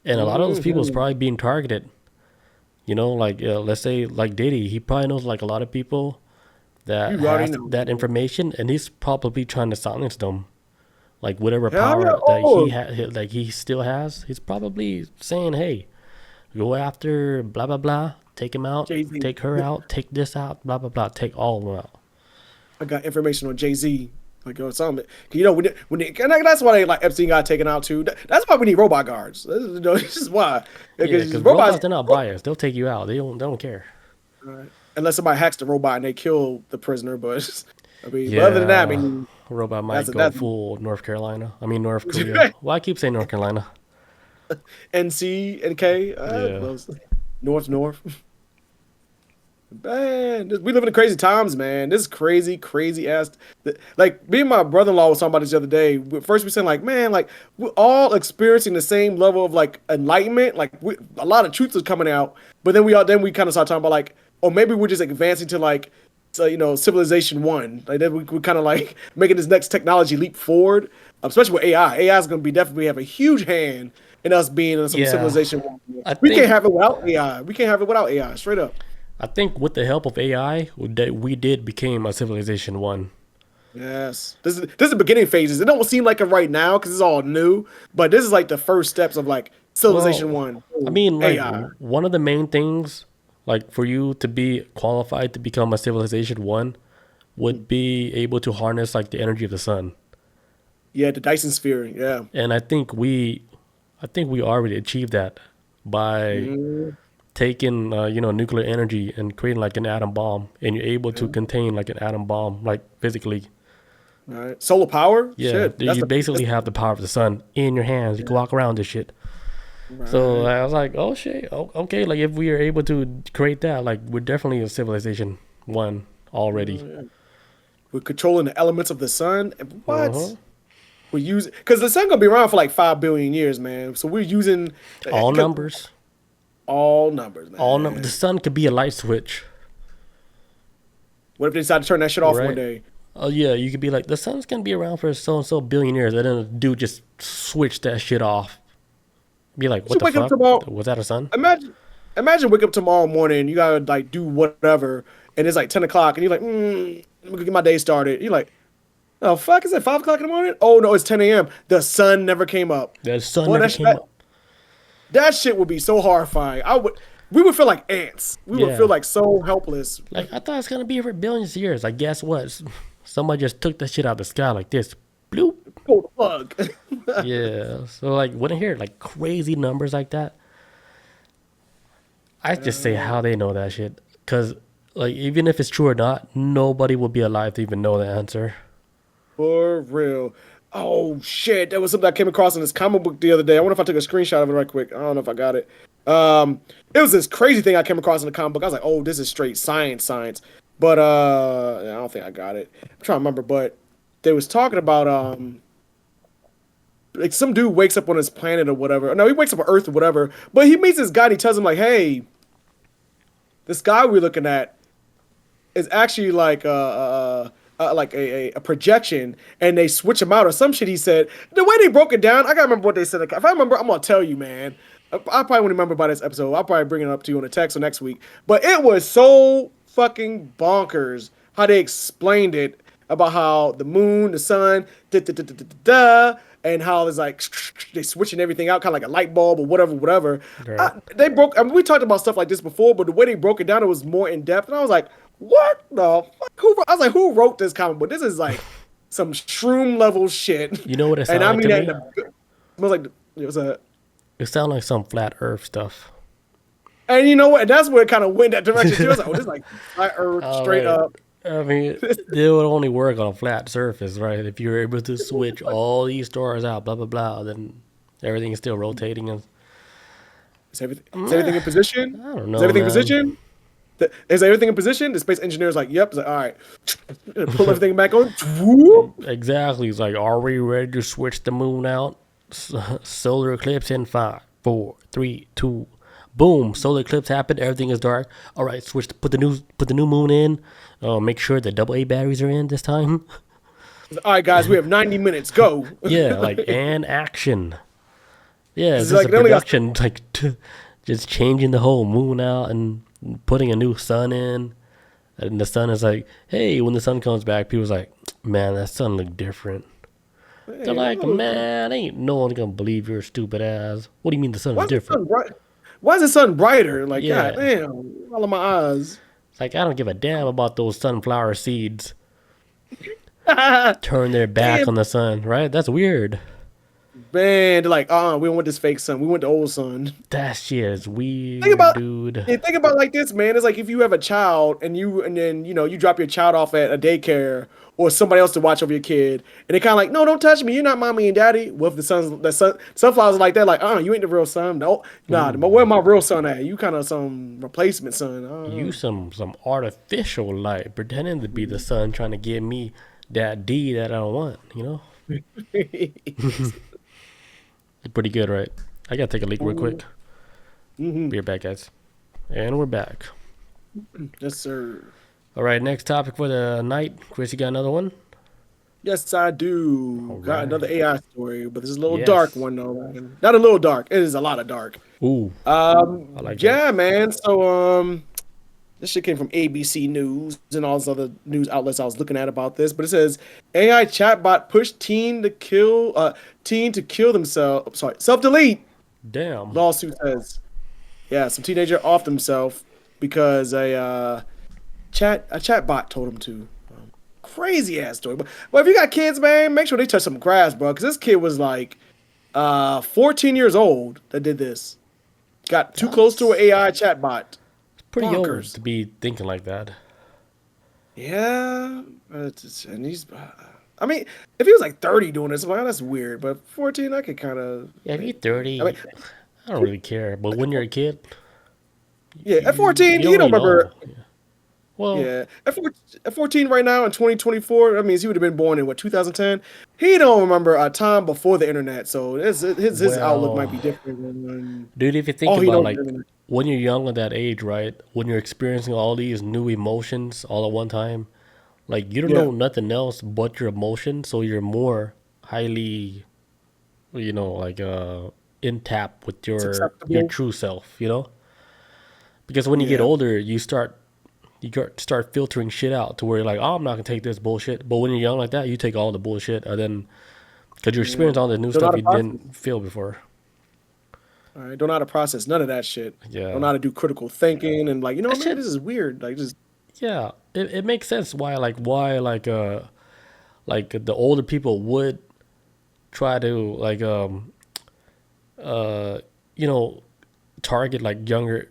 and a lot of those people is probably being targeted. You know, like let's say like Diddy, he probably knows like a lot of people that You already has know. that information, and he's probably trying to silence them. Like whatever Hell power yeah. that Oh. like he still has, he's probably saying, "Hey, go after blah blah blah, take him out, Jay-Z. take her out, take this out, blah blah blah, take all of them out." I got information on Jay-Z. Like, yo, something. And that's why they, like, Epstein got taken out too. That's why we need robot guards. This is why. Yeah, Because because robots are not biased. They'll take you out. They don't care. right. Unless somebody hacks the robot and they kill the prisoner, but I mean, but other than that, I Yeah, mean, robot might that's go that's full North Carolina. I mean North Korea. Well, I keep saying North Carolina. NC and K. Yeah. North. Man, we live in crazy times, man. This is crazy, crazy ass. Like me and my brother-in-law was talking about this the other day. First, we saying like, man, like we're all experiencing the same level of like enlightenment. Like a lot of truth is coming out, but then we kind of start talking about like, or maybe we're just advancing to like, so, civilization one. Like then we kind of like making this next technology leap forward, especially with AI. AI is going to be definitely have a huge hand in us being in some Yeah. civilization one. I We can't think have it without AI. We can't have it without AI. Straight up. I think with the help of AI, that we did became a civilization one. Yes, this is the beginning phases. It don't seem like it right now because it's all new, but this is like the first steps of like civilization Well, one. I mean, like AI. one of the main things, like for you to be qualified to become a civilization one, would be able to harness like the energy of the sun. Yeah, the Dyson sphere. Yeah. And I think we already achieved that by Mhm. taking nuclear energy and creating like an atom bomb, and you're able to contain like an atom bomb like physically. All right. Solar power. Yeah, Shit. That's you basically that's have the power of the sun in your hands. You can walk around this shit. So right. I was like, oh shit, okay. Like if we are able to create that, like we're definitely a civilization one already. We're controlling the elements of the sun. Uh-huh. What? We're using because the sun gonna be around for like 5 billion years, man. So we're using All numbers, all numbers, all numbers. The man. sun could be a light switch, What if they decide to turn that shit off one right? day? Oh yeah, you could be like, the sun's gonna be around for so and so billion years, and then the dude just switch that shit off. Be like, You what should the wake up fuck? tomorrow. Was that a sun? Imagine wake up tomorrow morning. You gotta like do whatever, and it's like 10 o'clock, and you're like, let me get my day started. You're like, oh fuck, is it 5 o'clock in the morning? Oh no, it's 10 a.m. The sun never came up. The sun Boy, never came up. that shit would be so horrifying. We would feel like ants. We would Yeah. feel like so helpless. Like I thought it's gonna be here for billions of years. Like guess what? Somebody just took that shit out of the sky like this. Bloop. Pull the plug. Yeah. So like when I hear like crazy numbers like that, I just say how they know that shit. Cause like even if it's true or not, nobody will be alive to even know the answer. For real. Oh shit, that was something I came across in this comic book the other day. I wonder if I took a screenshot of it right quick. I don't know if I got it. It was this crazy thing I came across in the comic book. I was like, oh, this is straight science. But I don't think I got it. I'm trying to remember, but they was talking about like some dude wakes up on his planet or whatever. No, he wakes up on Earth or whatever. But he meets this guy and he tells him like, hey, this guy we're looking at is actually like a projection, and they switch him out or some shit. He said the way they broke it down. I gotta remember what they said. If I remember, I'm gonna tell you, man. I probably won't remember by this episode. I'll probably bring it up to you on a text or next week. But it was so fucking bonkers how they explained it about how the moon, the sun, and how it's like they switching everything out, kind of like a light bulb or whatever. Right. They broke. I mean, we talked about stuff like this before, but the way they broke it down, it was more in depth, and I was like, "What the fuck?" I was like, "Who wrote this comic book? This is like some shroom level shit." You know what it And sounds I like mean to that. me? It was like it was a. It sounds like some flat Earth stuff. And you know what? And that's where it kind of went that direction. Too. I was like, "Oh, this is like flat Earth, All straight right. up." I mean, it would only work on a flat surface, right? If you're able to switch all these stars out, blah blah blah, then everything is still rotating. And Is everything in position? I don't Is know, everything in man. position? Is everything in position? The space engineer's like, "Yep." He's like, "All right, pull everything back on." Whoop. Exactly. It's like, are we ready to switch the moon out? Solar eclipse in 5, 4, 3, 2. Boom! Solar eclipse happened. Everything is dark. All right, switch. Put the new moon in. Make sure the AA batteries are in this time. All right, guys, we have 90 minutes. Go. Yeah, like and action. Yeah, it's It's just like a they only got production, like just changing the whole moon out and putting a new sun in. And the sun is like, hey, when the sun comes back, people's like, man, that sun look different. They're like, man, ain't no one gonna believe your stupid ass. What do you mean the sun is why is the different? sun bright? Why is the sun brighter? Like, Yeah. god damn, all of my eyes. It's like, I don't give a damn about those sunflower seeds. turn their back Damn, on the sun, right? That's weird. man. They're like, we don't want this fake son. We want the old son. That shit is Think weird, about dude. think about it like this, man. It's like if you have a child and then you drop your child off at a daycare or somebody else to watch over your kid, and they kind of like, no, don't touch me. You're not mommy and daddy. Well, if sunflowers are like that, like, you ain't the real son. No, nah, where Ooh, my real son at? You kind of some replacement son. you some artificial light pretending to be the sun, trying to give me that D that I don't want. You know, it's pretty good, right? I gotta take a leak real quick. Mm-hmm. Be right back, guys. And we're back. Yes, sir. All right, next topic for the night. Chris, you got another one? Yes, I do. All Got another right. AI story, but this is a little dark Yes. one though. Man. Not a little dark. It is a lot of dark. Ooh, I like that. Yeah, man. So, this shit came from ABC News and all these other news outlets I was looking at about this. But it says AI chatbot pushed teen to kill themselves. Sorry, self delete. Damn. Lawsuit says, yeah, some teenager offed himself because a chatbot told him to. Crazy ass story. But if you got kids, man, make sure they touch some grass, bro. Because this kid was like 14 years old that did this. Got too close to an That's AI chatbot. pretty young Bonkers. to be thinking like that. Yeah, and he's. I mean, if he was like 30 doing this, well, that's weird. But 14, I could kind of. Yeah, if you're I mean, 30, I don't really care. But when you're a kid, yeah, at you 14, you don't he don't really remember. know. Well, Yeah, at 14 right now in 2024, that means he would have been born in what 2010. He don't remember a time before the internet, so his outlook might well, be different than dude, if you think all he about knows is like the internet. when you're young at that age, right? When you're experiencing all these new emotions all at one time, like you don't Yeah, know nothing else but your emotion, so you're more highly, like in tap with it's your acceptable. true self, Because when you get Yeah, older, you start filtering shit out to where you're like, oh, I'm not gonna take this bullshit. But when you're young like that, you take all the bullshit, and then because you yeah. experience all the new Don't know how stuff to you process. didn't feel before. All right, don't know how to process none of that shit. Don't know Yeah, how to do critical thinking and like, that maybe shit. this is weird. Like just Yeah, it makes sense why the older people would try to uh you know target like younger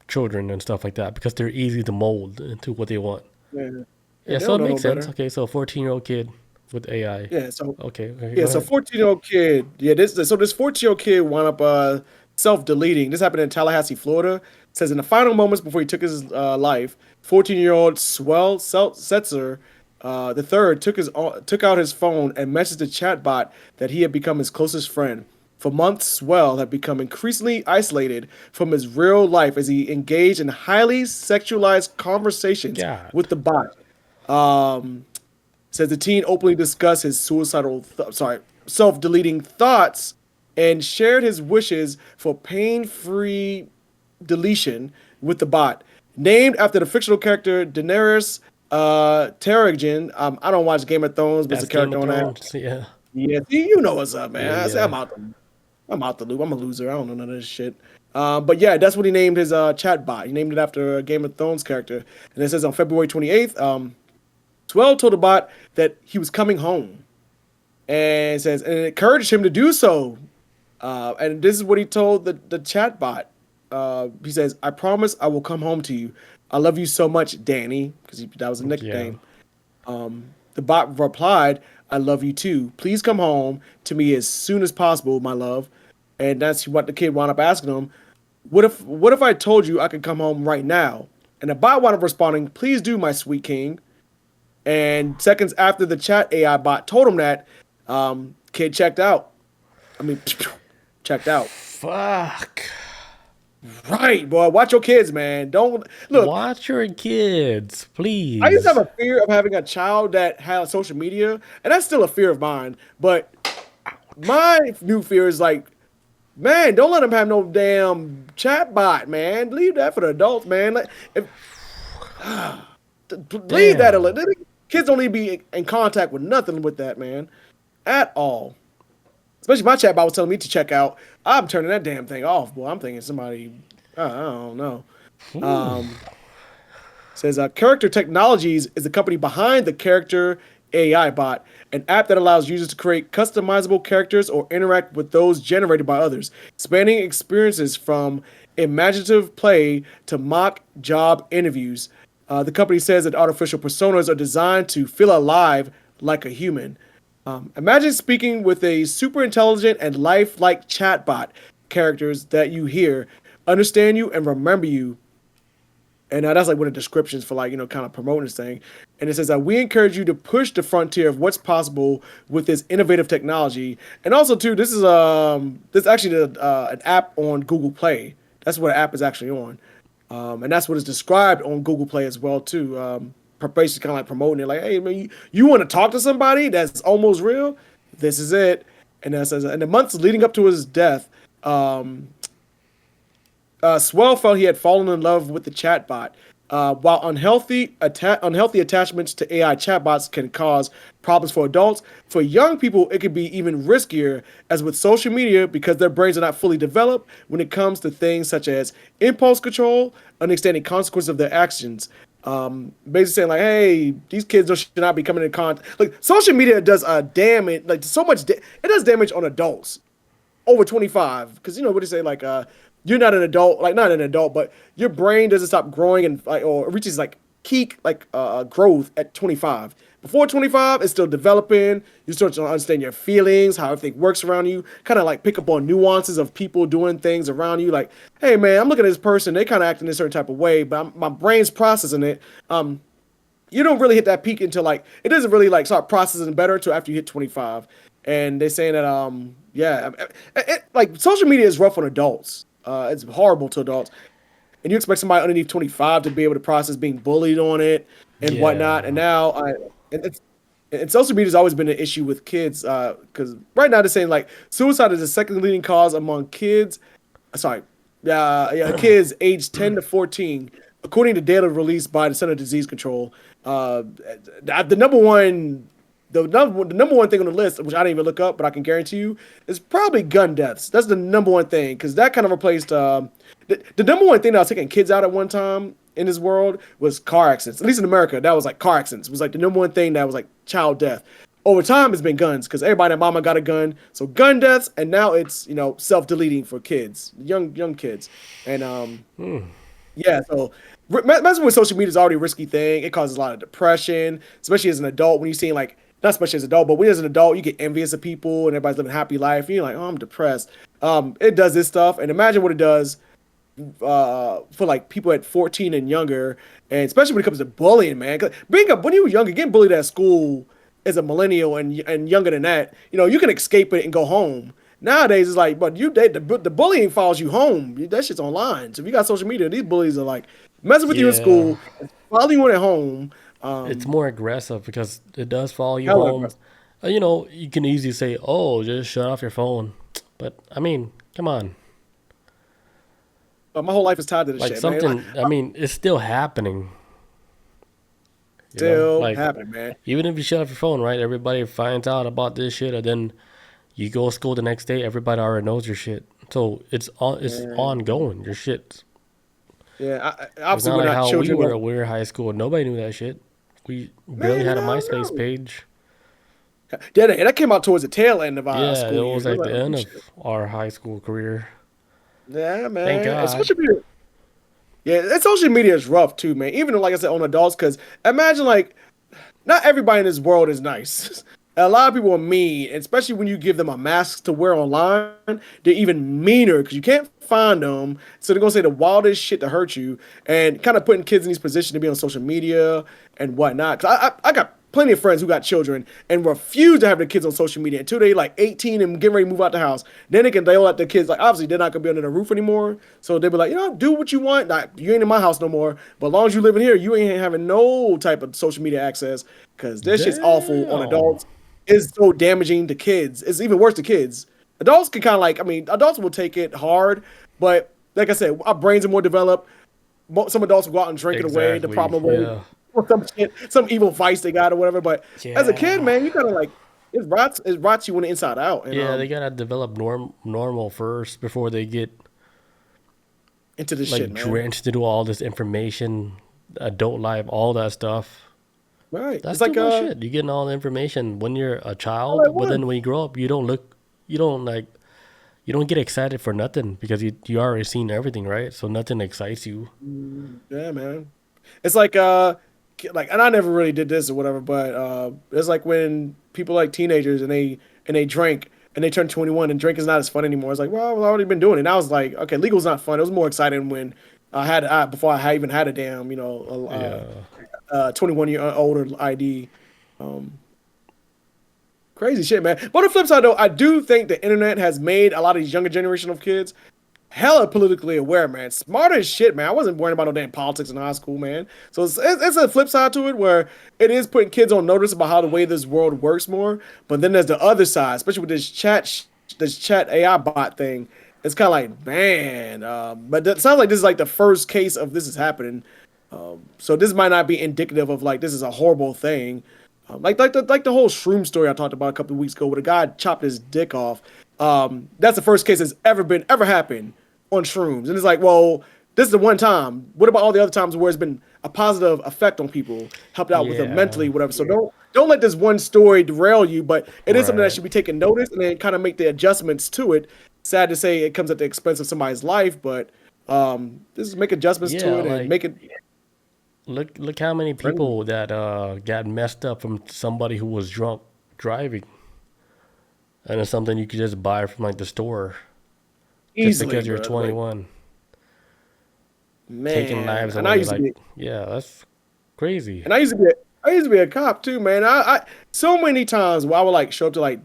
children and stuff like that because they're easy to mold into what they want. yeah, yeah, Yeah, they so don't it know no makes sense. better. Okay, so a 14-year-old kid with AI. Yeah, so Okay, yeah, go so ahead. 14-year-old kid. Yeah, this 14-year-old kid wound up self-deleting. This happened in Tallahassee, Florida. It says in the final moments before he took his life, 14-year-old Setzer the third took out his phone and messaged the chatbot that he had become his closest friend. For months, Swell had become increasingly isolated from his real life as he engaged in highly sexualized conversations with God, the bot. Um, Says the teen openly discussed his self-deleting thoughts and shared his wishes for pain-free deletion with the bot. Named after the fictional character Daenerys Targaryen. I don't watch Game of Thrones, but it's a that's Game character of on that. Thrones. Yeah, Yeah, see, you know what's up, man. yeah, I say yeah. I'm out the loop. I'm a loser. I don't know none of this shit. But yeah, that's what he named his chat bot. He named it after a Game of Thrones character. And it says on February 28th, Swell told the bot that he was coming home, and it says and it encouraged him to do so. And this is what he told the chat bot. He says, "I promise I will come home to you. I love you so much, Danny," because that was a Yeah. nickname. The bot replied, "I love you too. Please come home to me as soon as possible, my love." And that's what the kid wound up asking him. What if I told you I could come home right now? And the bot wound up responding, "Please do, my sweet king." And seconds after the chat AI bot told him that, kid checked out. I mean, checked out. Fuck. Right, boy. Watch your kids, man. Don't look. Watch your kids, I used to have please. a fear of having a child that had social media, and that's still a fear of mine. But my new fear is like, man, don't let them have no damn chat bot, man. Leave that for the adults, man. Like, leave that alone. Damn. Kids don't need to be in contact with nothing with that, man, at all. Especially my chat bot was telling me to check out. I'm turning that damn thing off, boy. I'm thinking somebody, I don't know. Ooh. Um, Says Character Technologies is the company behind the character AI Bot, an app that allows users to create customizable characters or interact with those generated by others, spanning experiences from imaginative play to mock job interviews. The company says that artificial personas are designed to feel alive like a human. Imagine speaking with a super intelligent and lifelike chatbot characters that you hear, understand you, and remember you. And that's like one of the descriptions for like, kind of promoting this thing. And it says that we encourage you to push the frontier of what's possible with this innovative technology. And also too, this actually an app on Google Play. That's what the app is actually on. And that's what is described on Google Play as well too. Basically kind of like promoting it, like, hey man, you want to talk to somebody that's almost real? This is it. And that says, in the months leading up to his death, Swell felt he had fallen in love with the chatbot. While unhealthy attachments to AI chatbots can cause problems for adults, for young people it can be even riskier, as with social media, because their brains are not fully developed when it comes to things such as impulse control, understanding consequences of their actions. Basically saying like, hey, these kids should not be coming in contact. Like social media does damage, like so much. It does damage on adults over 25, because what do you say, like you're not an adult, like not an adult, but your brain doesn't stop growing and like, or reaches like peak like growth at 25. Before 25, it's still developing. You start to understand your feelings, how everything works around you, kind of like pick up on nuances of people doing things around you. Like, hey man, I'm looking at this person, they kind of acting a certain type of way, but my brain's processing it. You don't really hit that peak until like, it doesn't really like start processing better until after you hit 25. And they're saying that yeah, like social media is rough on adults. It's horrible to adults, and you expect somebody underneath 25 to be able to process being bullied on it and whatnot. And now, and social media has always been an issue with kids, because right now they're saying like suicide is the second leading cause among kids. Sorry, kids aged 10 to 14, according to data released by the Center of Disease Control. The number one. The number one thing on the list, which I didn't even look up, but I can guarantee you, is probably gun deaths. That's the number one thing, because that kind of replaced the number one thing that was taking kids out at one time in this world was car accidents. At least in America, that was like car accidents. It was like the number one thing that was like child death. Over time, it's been guns, because everybody and mama got a gun. So gun deaths, and now it's self-deleting for kids, young kids, and yeah. So messing with social media is already a risky thing. It causes a lot of depression, especially as an adult when you're seeing like. Not especially as an adult, but when as an adult, you get envious of people and everybody's living a happy life. And you're like, oh, I'm depressed. It does this stuff. And imagine what it does for like people at 14 and younger. And especially when it comes to bullying, man. 'Cause when you were younger, getting bullied at school as a millennial and younger than that, you can escape it and go home. Nowadays, it's like, but the bullying follows you home. That shit's online. So if you got social media, these bullies are like messing with you in school, following you at home. It's more aggressive because it does follow you home. You can easily say, "Oh, just shut off your phone," but I mean, come on. But my whole life is tied to this shit, man. I mean, it's still happening. Still happening, man. Even if you shut off your phone, right? Everybody finds out about this shit, and then you go to school the next day. Everybody already knows your shit, so it's ongoing. Your shit. Yeah, obviously we're not children. We were in high school. Nobody knew that shit. We barely had a MySpace page. Yeah, that came out towards the tail end of our school. Yeah, it was like the end of our high school career. Yeah, man. Thank God. Social media is rough too, man. Even like I said, on adults, because imagine like, not everybody in this world is nice. A lot of people are mean, especially when you give them a mask to wear online. They're even meaner because you can't find them. So they're going to say the wildest shit to hurt you, and kind of putting kids in these positions to be on social media and whatnot. Because I got plenty of friends who got children and refuse to have their kids on social media until they like 18 and getting ready to move out the house. Then they'll let their kids, like, obviously they're not going to be under the roof anymore. So they'll be like, do what you want. Like, you ain't in my house no more. But as long as you live in here, you ain't having no type of social media access, because this shit's awful on adults. It's so damaging to kids. It's even worse to kids. Adults can kind of like, adults will take it hard, but like I said, our brains are more developed. Some adults will go out and drink it away, the problem away, or some evil vice they got or whatever. But as a kid, man, you kind of like, it rots you on the inside out. And, they gotta develop normal first before they get into this like shit, man. drenched into all this information, adult life, all that stuff. Right. That's It's too like much shit. You're getting all the information when you're a all at child, but once. then when you grow up, you don't like, you don't get excited for nothing because you already seen everything, right? So nothing excites you. Yeah, man. It's like, and I never really did this or whatever, but it's like when people like teenagers and they drink and they turn 21 and drink is not as fun anymore. It's like, well, I've already been doing it. And I was like, okay, legal's not fun. It was more exciting when before even had a damn, 21 year older ID. Um, Crazy shit, man. But on the flip side, though, I do think the internet has made a lot of these younger generation of kids hella politically aware, man. Smart as shit, man. I wasn't worrying about no damn politics in high school, man. So it's a flip side to it where it is putting kids on notice about how the way this world works more. But then there's the other side, especially with this chat AI bot thing. It's kind of like, man. But it sounds like this is like the first case of this is happening. So this might not be indicative of like this is a horrible thing. Like the whole shroom story I talked about a couple of weeks ago, where the guy chopped his dick off. That's the first case that's ever happened on shrooms, and it's like, well, this is the one time. What about all the other times where it's been a positive effect on people, helped out with them Yeah, mentally, whatever? So don't let this one story derail you, but it is something that right. should be taken notice and then kind of make the adjustments to it. Sad to say, it comes at the expense of somebody's life, but this is make adjustments to Yeah, it and like make it look how many friendly. people that got messed up from somebody who was drunk driving, and it's something you could just buy from like the store just Easily, because you're bro. Like, 21, taking man, lives and I away. used to Like, be yeah, that's crazy. And I used to be a cop too, man. I so many times where I would like show up to like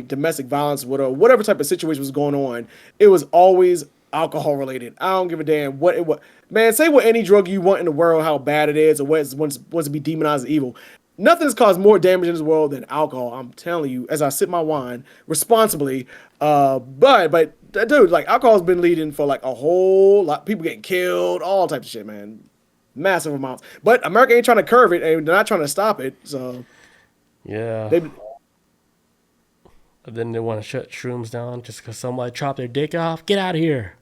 domestic violence, whatever type of situation was going on, it was always alcohol related. I don't give a damn what it was. Man, say what any drug you want in the world, how bad it is, or what wants to be demonized as evil. Nothing's caused more damage in this world than alcohol. I'm telling you, as I sip my wine responsibly. But dude, like alcohol's been leading for like a whole lot. People getting killed, all types of shit, man, massive amounts. But America ain't trying to curve it, and they're not trying to stop it. So Yeah. they, And then they want to shut shrooms down just because somebody chopped their dick off. Get out of here.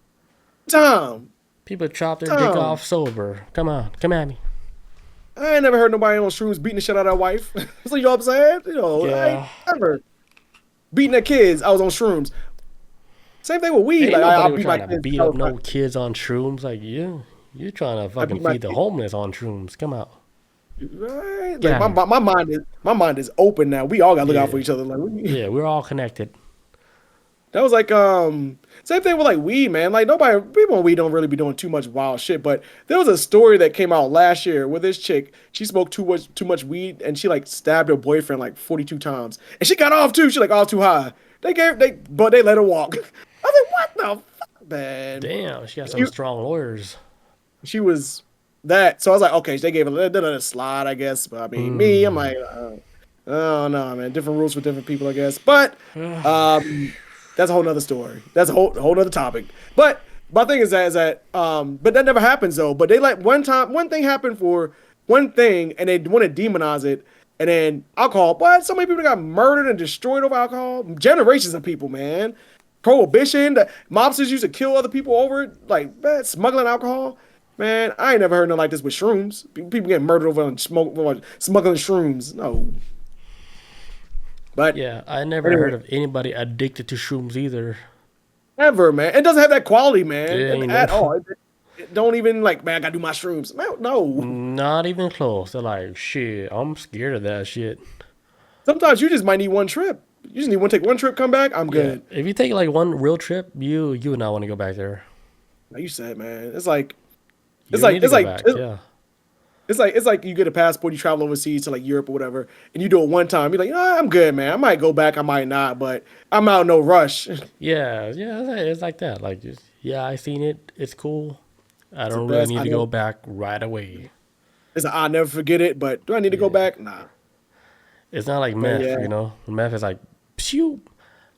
Tom, People chop their dick Tom. off sober. Come on, come at me. I ain't never heard nobody on shrooms beating the shit out of their wife. So you know what I'm saying? I ain't Yeah. never beating their kids. I was on shrooms. Same thing with weed. Ain't Like nobody I'll was beat my trying to kids. beat up no kids on shrooms. Like, you're trying to I fucking beat my feed the kids. homeless on shrooms. Come out. Right? Get Like out of here. my mind is open now. We all gotta look out for Yeah. each other. Like Yeah, we're all connected. that was like same thing with like weed, man. Like nobody people on weed don't really be doing too much wild shit. But there was a story that came out last year where this chick, she smoked too much weed and she like stabbed her boyfriend like 42 times. And she got off too. She like off too high. But they let her walk. I was like, what the fuck, man? Damn, she got some She strong lawyers. she was that. So I was like, okay, they gave they let it slide, I guess. But I mean, me, I'm Hmm. like, oh no, man. Different rules for different people, I guess. But that's a whole nother story. That's a whole nother topic. But my thing is that but that never happens though. But they let one thing happen for one thing, and they want to demonize it. And then alcohol. But so many people got murdered and destroyed over alcohol. Generations of people, man. Prohibition. The mobsters used to kill other people over it. Like, man, smuggling alcohol. Man, I ain't never heard nothing like this with shrooms. People getting murdered over smuggling shrooms. No. But Yeah, I never anyway, heard of anybody addicted to shrooms either. ever, man. It doesn't have that quality, man, It ain't at no, all. It don't even like, man, I gotta do my shrooms. Man, no. not even close. They're like, shit, I'm scared of that shit. Sometimes you just might need one trip. You just need one take one trip, come back. I'm Yeah, good. if you take like one real trip, you would not want to go back there. Like you said, man. It's like it's You like need to it's go like back. Yeah, it's like you get a passport, you travel overseas to like Europe or whatever, and you do it one time. You're like, oh, I'm good, man. I might go back, I might not, but I'm out no rush. It's yeah, yeah. It's like that. Like, just, yeah, I seen it. It's cool. I the don't really best. need I to never go back right away. it's like, I'll never forget it, but do I need to go Yeah, back? Nah. it's not like But meth. yeah, Meth is like, phew,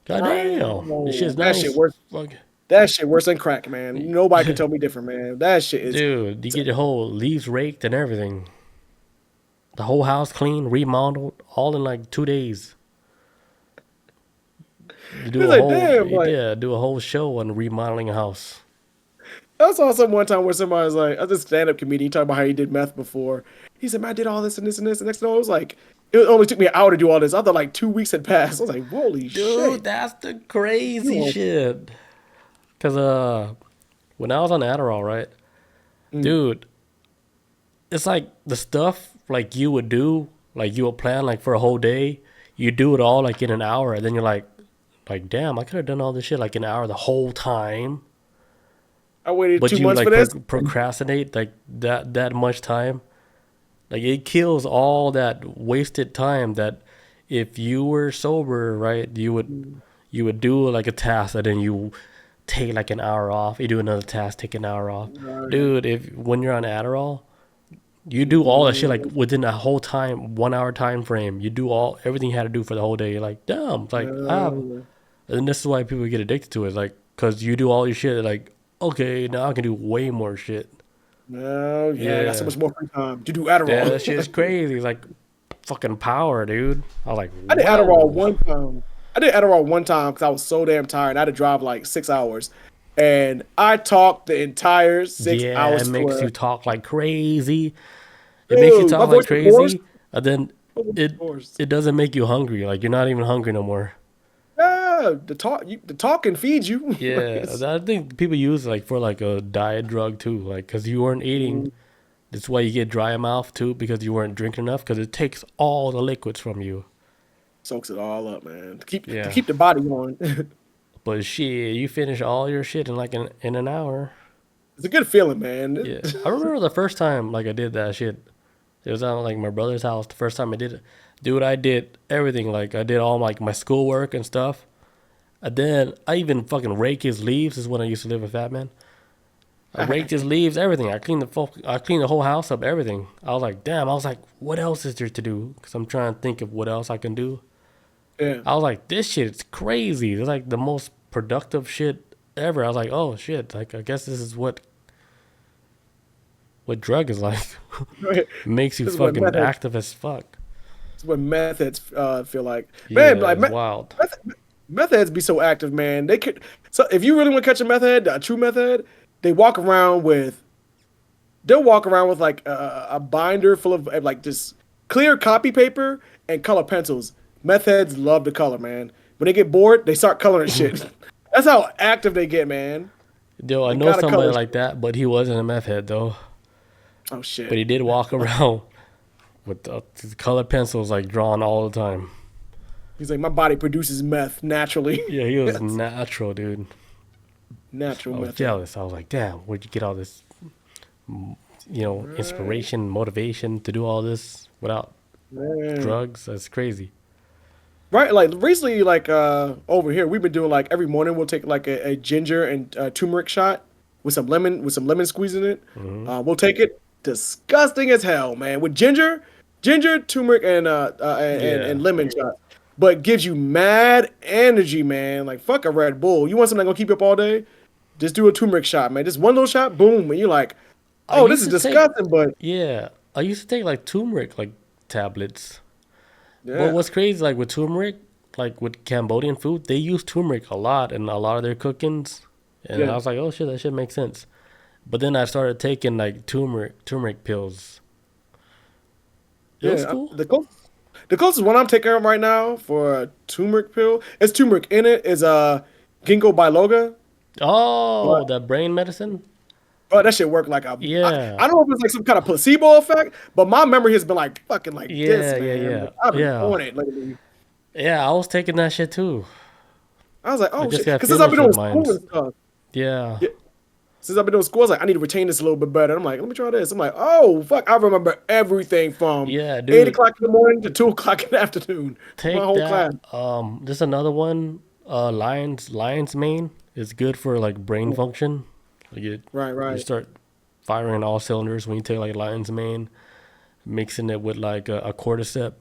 right. goddamn, this No, shit's that shit nice. worse. Fuck, That shit worse than crack, man. Nobody can tell me different, man. That shit is dude, you get your whole leaves raked and everything. The whole house clean, remodeled, all in like 2 days. You do it's a like whole, damn, like yeah, do a whole show on remodeling a house. I saw some one time where somebody was like, this stand-up comedian talking about how he did meth before. He said, "Man, I did all this and this and this." And next thing I was like, it only took me an hour to do all this. I thought like 2 weeks had passed. I was like, "Holy Dude, shit!" that's the crazy You shit. Cause when I was on Adderall, right, know, dude, it's like the stuff like you would do, like you would plan like for a whole day. You do it all like in an hour, and then you're like, damn, I could have done all this shit like an hour the whole time. I waited But two you months like for this. procrastinate like that much time. Like it kills all that wasted time that if you were sober, right, you would do like a task and then you take like an hour off. You do another task, take an hour off. Right. Dude, if when you're on Adderall, you do all that shit like within a whole time, 1 hour time frame. You do all everything you had to do for the whole day. You're like, damn, it's like No, and this is why people get addicted to it, like, cause you do all your shit. Like, okay, now I can do way more shit. no, yeah, I got so Yeah, much more free time to do yeah, that shit Adderall. is crazy. It's like fucking power, dude. I was like, I did Adderall whoa. one time. I did Adderall one time because I was so damn tired. I had to drive like 6 hours, and I talked the entire six Yeah, it hours makes to you talk like crazy. It makes you dude, my talk like voice was hoarse. crazy, and then My voice was it hoarse. it doesn't make you hungry. Like you're not even hungry no more. Yeah, the talking feeds you. Like, Yeah, I think people use it like for like a diet drug too. Like, cause you weren't eating. That's why you get dry mouth too, because you weren't drinking enough. Cause it takes all the liquids from you. soaks it all up, man. To Yeah, keep the body going. but shit, you finish all your shit in like in an hour. It's a good feeling, man. Yeah, I remember the first time like I did that shit. It was at like my brother's house. The first time I did it, dude, I did everything. Like I did all like my schoolwork and stuff. And then I even fucking rake his leaves. This is when I used to live with Fat Man. I raked his leaves, everything. I cleaned the whole house up, everything. I was like, damn. I was like, what else is there to do? Because I'm trying to think of what else I can do. Yeah. I was like, this shit is crazy. It's like the most productive shit ever. I was like, oh shit. Like I guess this is what drug is like. Right. Makes you This is what fucking methods. active as fuck. This is what methods feel like. Man, Yeah, like it's wild. meth heads be so active, man. They could. So if you really want to catch a meth head, a true meth head, they walk around with. They'll walk around with like a binder full of like just clear copy paper and color pencils. Meth heads love to color, man. When they get bored, they start coloring shit. That's how active they get, man. Yo, I They know gotta somebody color like shit. that, but he wasn't a meth head though. Oh But shit. he did walk around with his colored pencils like drawn all the time. He's like, my body produces meth naturally. Yeah, he was Yes. natural, dude. Natural I was method. jealous. I was like, damn, where'd you get all this, Right. inspiration, motivation to do all this without Man. drugs? That's crazy. Right, like recently, like over here, we've been doing like every morning we'll take like a ginger and turmeric shot with some lemon squeeze in it. Hmm. We'll take it. Disgusting as hell, man. With ginger, turmeric, and Yeah. lemon shot, but gives you mad energy, man. Like fuck a Red Bull. You want something that's gonna keep you up all day? Just do a turmeric shot, man. Just one little shot, boom, and you're like, I oh, this used is to take, disgusting, but yeah, I used to take like turmeric like tablets. But yeah, what's crazy, like with turmeric, like with Cambodian food, they use turmeric a lot in a lot of their cookings. And I yeah, was like, oh shit, that shit makes sense. But then I started taking like turmeric pills. It was yeah. cool. The closest one I'm taking right now for a turmeric pill, it's turmeric in it, is ginkgo biloba. Oh, But that brain medicine? that shit worked like a. Yeah. I don't know if it's like some kind of placebo effect, but my memory has been like fucking like this, Yeah, yeah, man. Like yeah. I've been Yeah. on it lately. Yeah, I was taking that shit too. I was like, I oh just shit, got because since I've been finished with doing school mines. and stuff, Yeah. yeah, since I've been doing school, I was like, I need to retain this a little bit better. I'm like, let me try this. I'm like, oh fuck, I remember everything from Yeah, eight dude. o'clock in the morning to 2 o'clock in the afternoon. My Take whole class. that. There's another one. Lion's mane is good for like brain function. Like Right, you right. start firing all cylinders when you take like lion's mane, mixing it with like a cordyceps,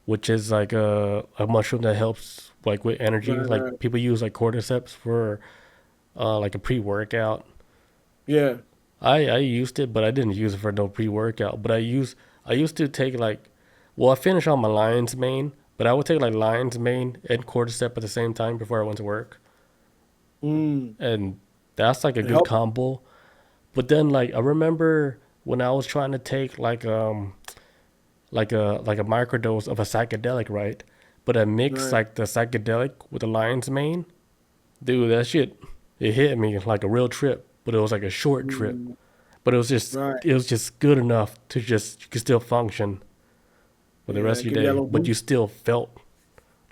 which is like a mushroom that helps like with energy. Right, right. Like people use like cordyceps for like a pre-workout. Yeah. I used it, but I didn't use it for no pre-workout. But I used to take like, well, I finished on my lion's mane, but I would take like lion's mane and cordyceps at the same time before I went to work, Mm. and that's like a It good helped. combo. But then like I remember when I was trying to take like a microdose of a psychedelic, right? But I mixed Right. like the psychedelic with the lion's mane. Dude, that shit it hit me like a real trip, but it was like a short trip. Mm, But right. it was just good enough to just you could still function for the Yeah, rest of your give you that day, little but you boost. still felt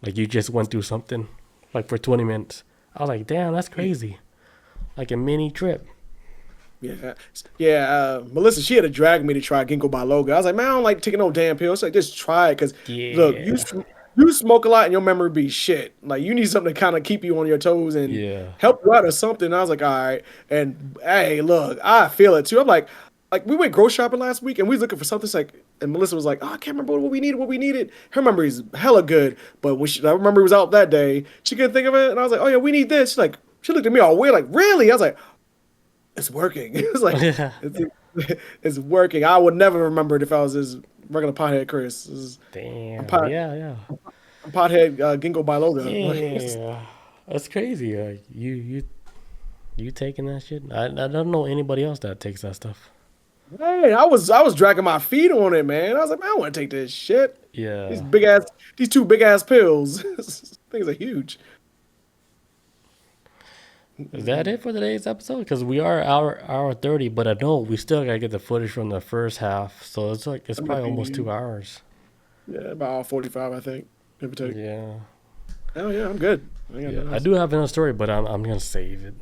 like you just went through something like for 20 minutes. I was like, damn, that's crazy. Like a mini trip. Yeah, yeah. Melissa, she had to drag me to try ginkgo biloba. I was like, man, I don't like taking no damn pills. She's like, just try it, cause look, Yeah. you smoke a lot and your memory be shit. Like you need something to kind of keep you on your toes and Yeah. help you out or something. I was like, all right. And hey, look, I feel it too. I'm like we went grocery shopping last week and we was looking for something. It's like, and Melissa was like, oh, I can't remember what we needed. What we needed. Her memory's hella good, but I remember it was out that day. She couldn't think of it, and I was like, oh yeah, we need this. She's like, she looked at me all weird, like, really? I was like, it's working. It's like it's it's working. I would never remember it if I was this regular pothead Chris. I'm Damn. pot Yeah, yeah. I'm pothead ginkgo biloba. Yeah. That's crazy. You taking that shit? I don't know anybody else that takes that stuff. Hey, I was dragging my feet on it, man. I was like, man, I want to take this shit. These Yeah. big ass, these two big ass pills. Things are huge. Is that it for today's episode? Because we are hour 30, but I know we still gotta get the footage from the first half, so it's like it's That might probably almost be 2 hours. about 45, I think. Give or take. Yeah, Oh yeah, I'm good. I got yeah. nothing I else. do have another story, but I'm gonna save it.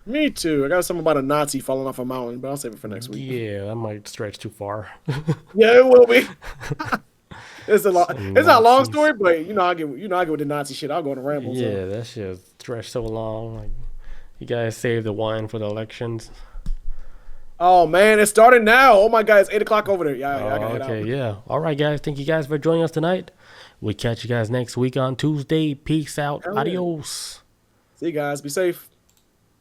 Me too. I got something about a Nazi falling off a mountain, but I'll save it for next week. Yeah, that might stretch too far. Yeah, it will be. It's a lot. Some It's not a long Nazis. story, but I get with the Nazi shit. I'll go on a ramble. So, Yeah, that shit stretched so long. Like, you guys save the wine for the elections. oh man, it's starting now. Oh my god, it's 8 o'clock over there. Yeah, I Oh, gotta head okay, out. yeah. All right, guys. Thank you guys for joining us tonight. We catch you guys next week on Tuesday. Peace out. Hell yeah. Adios. See you guys. Be safe.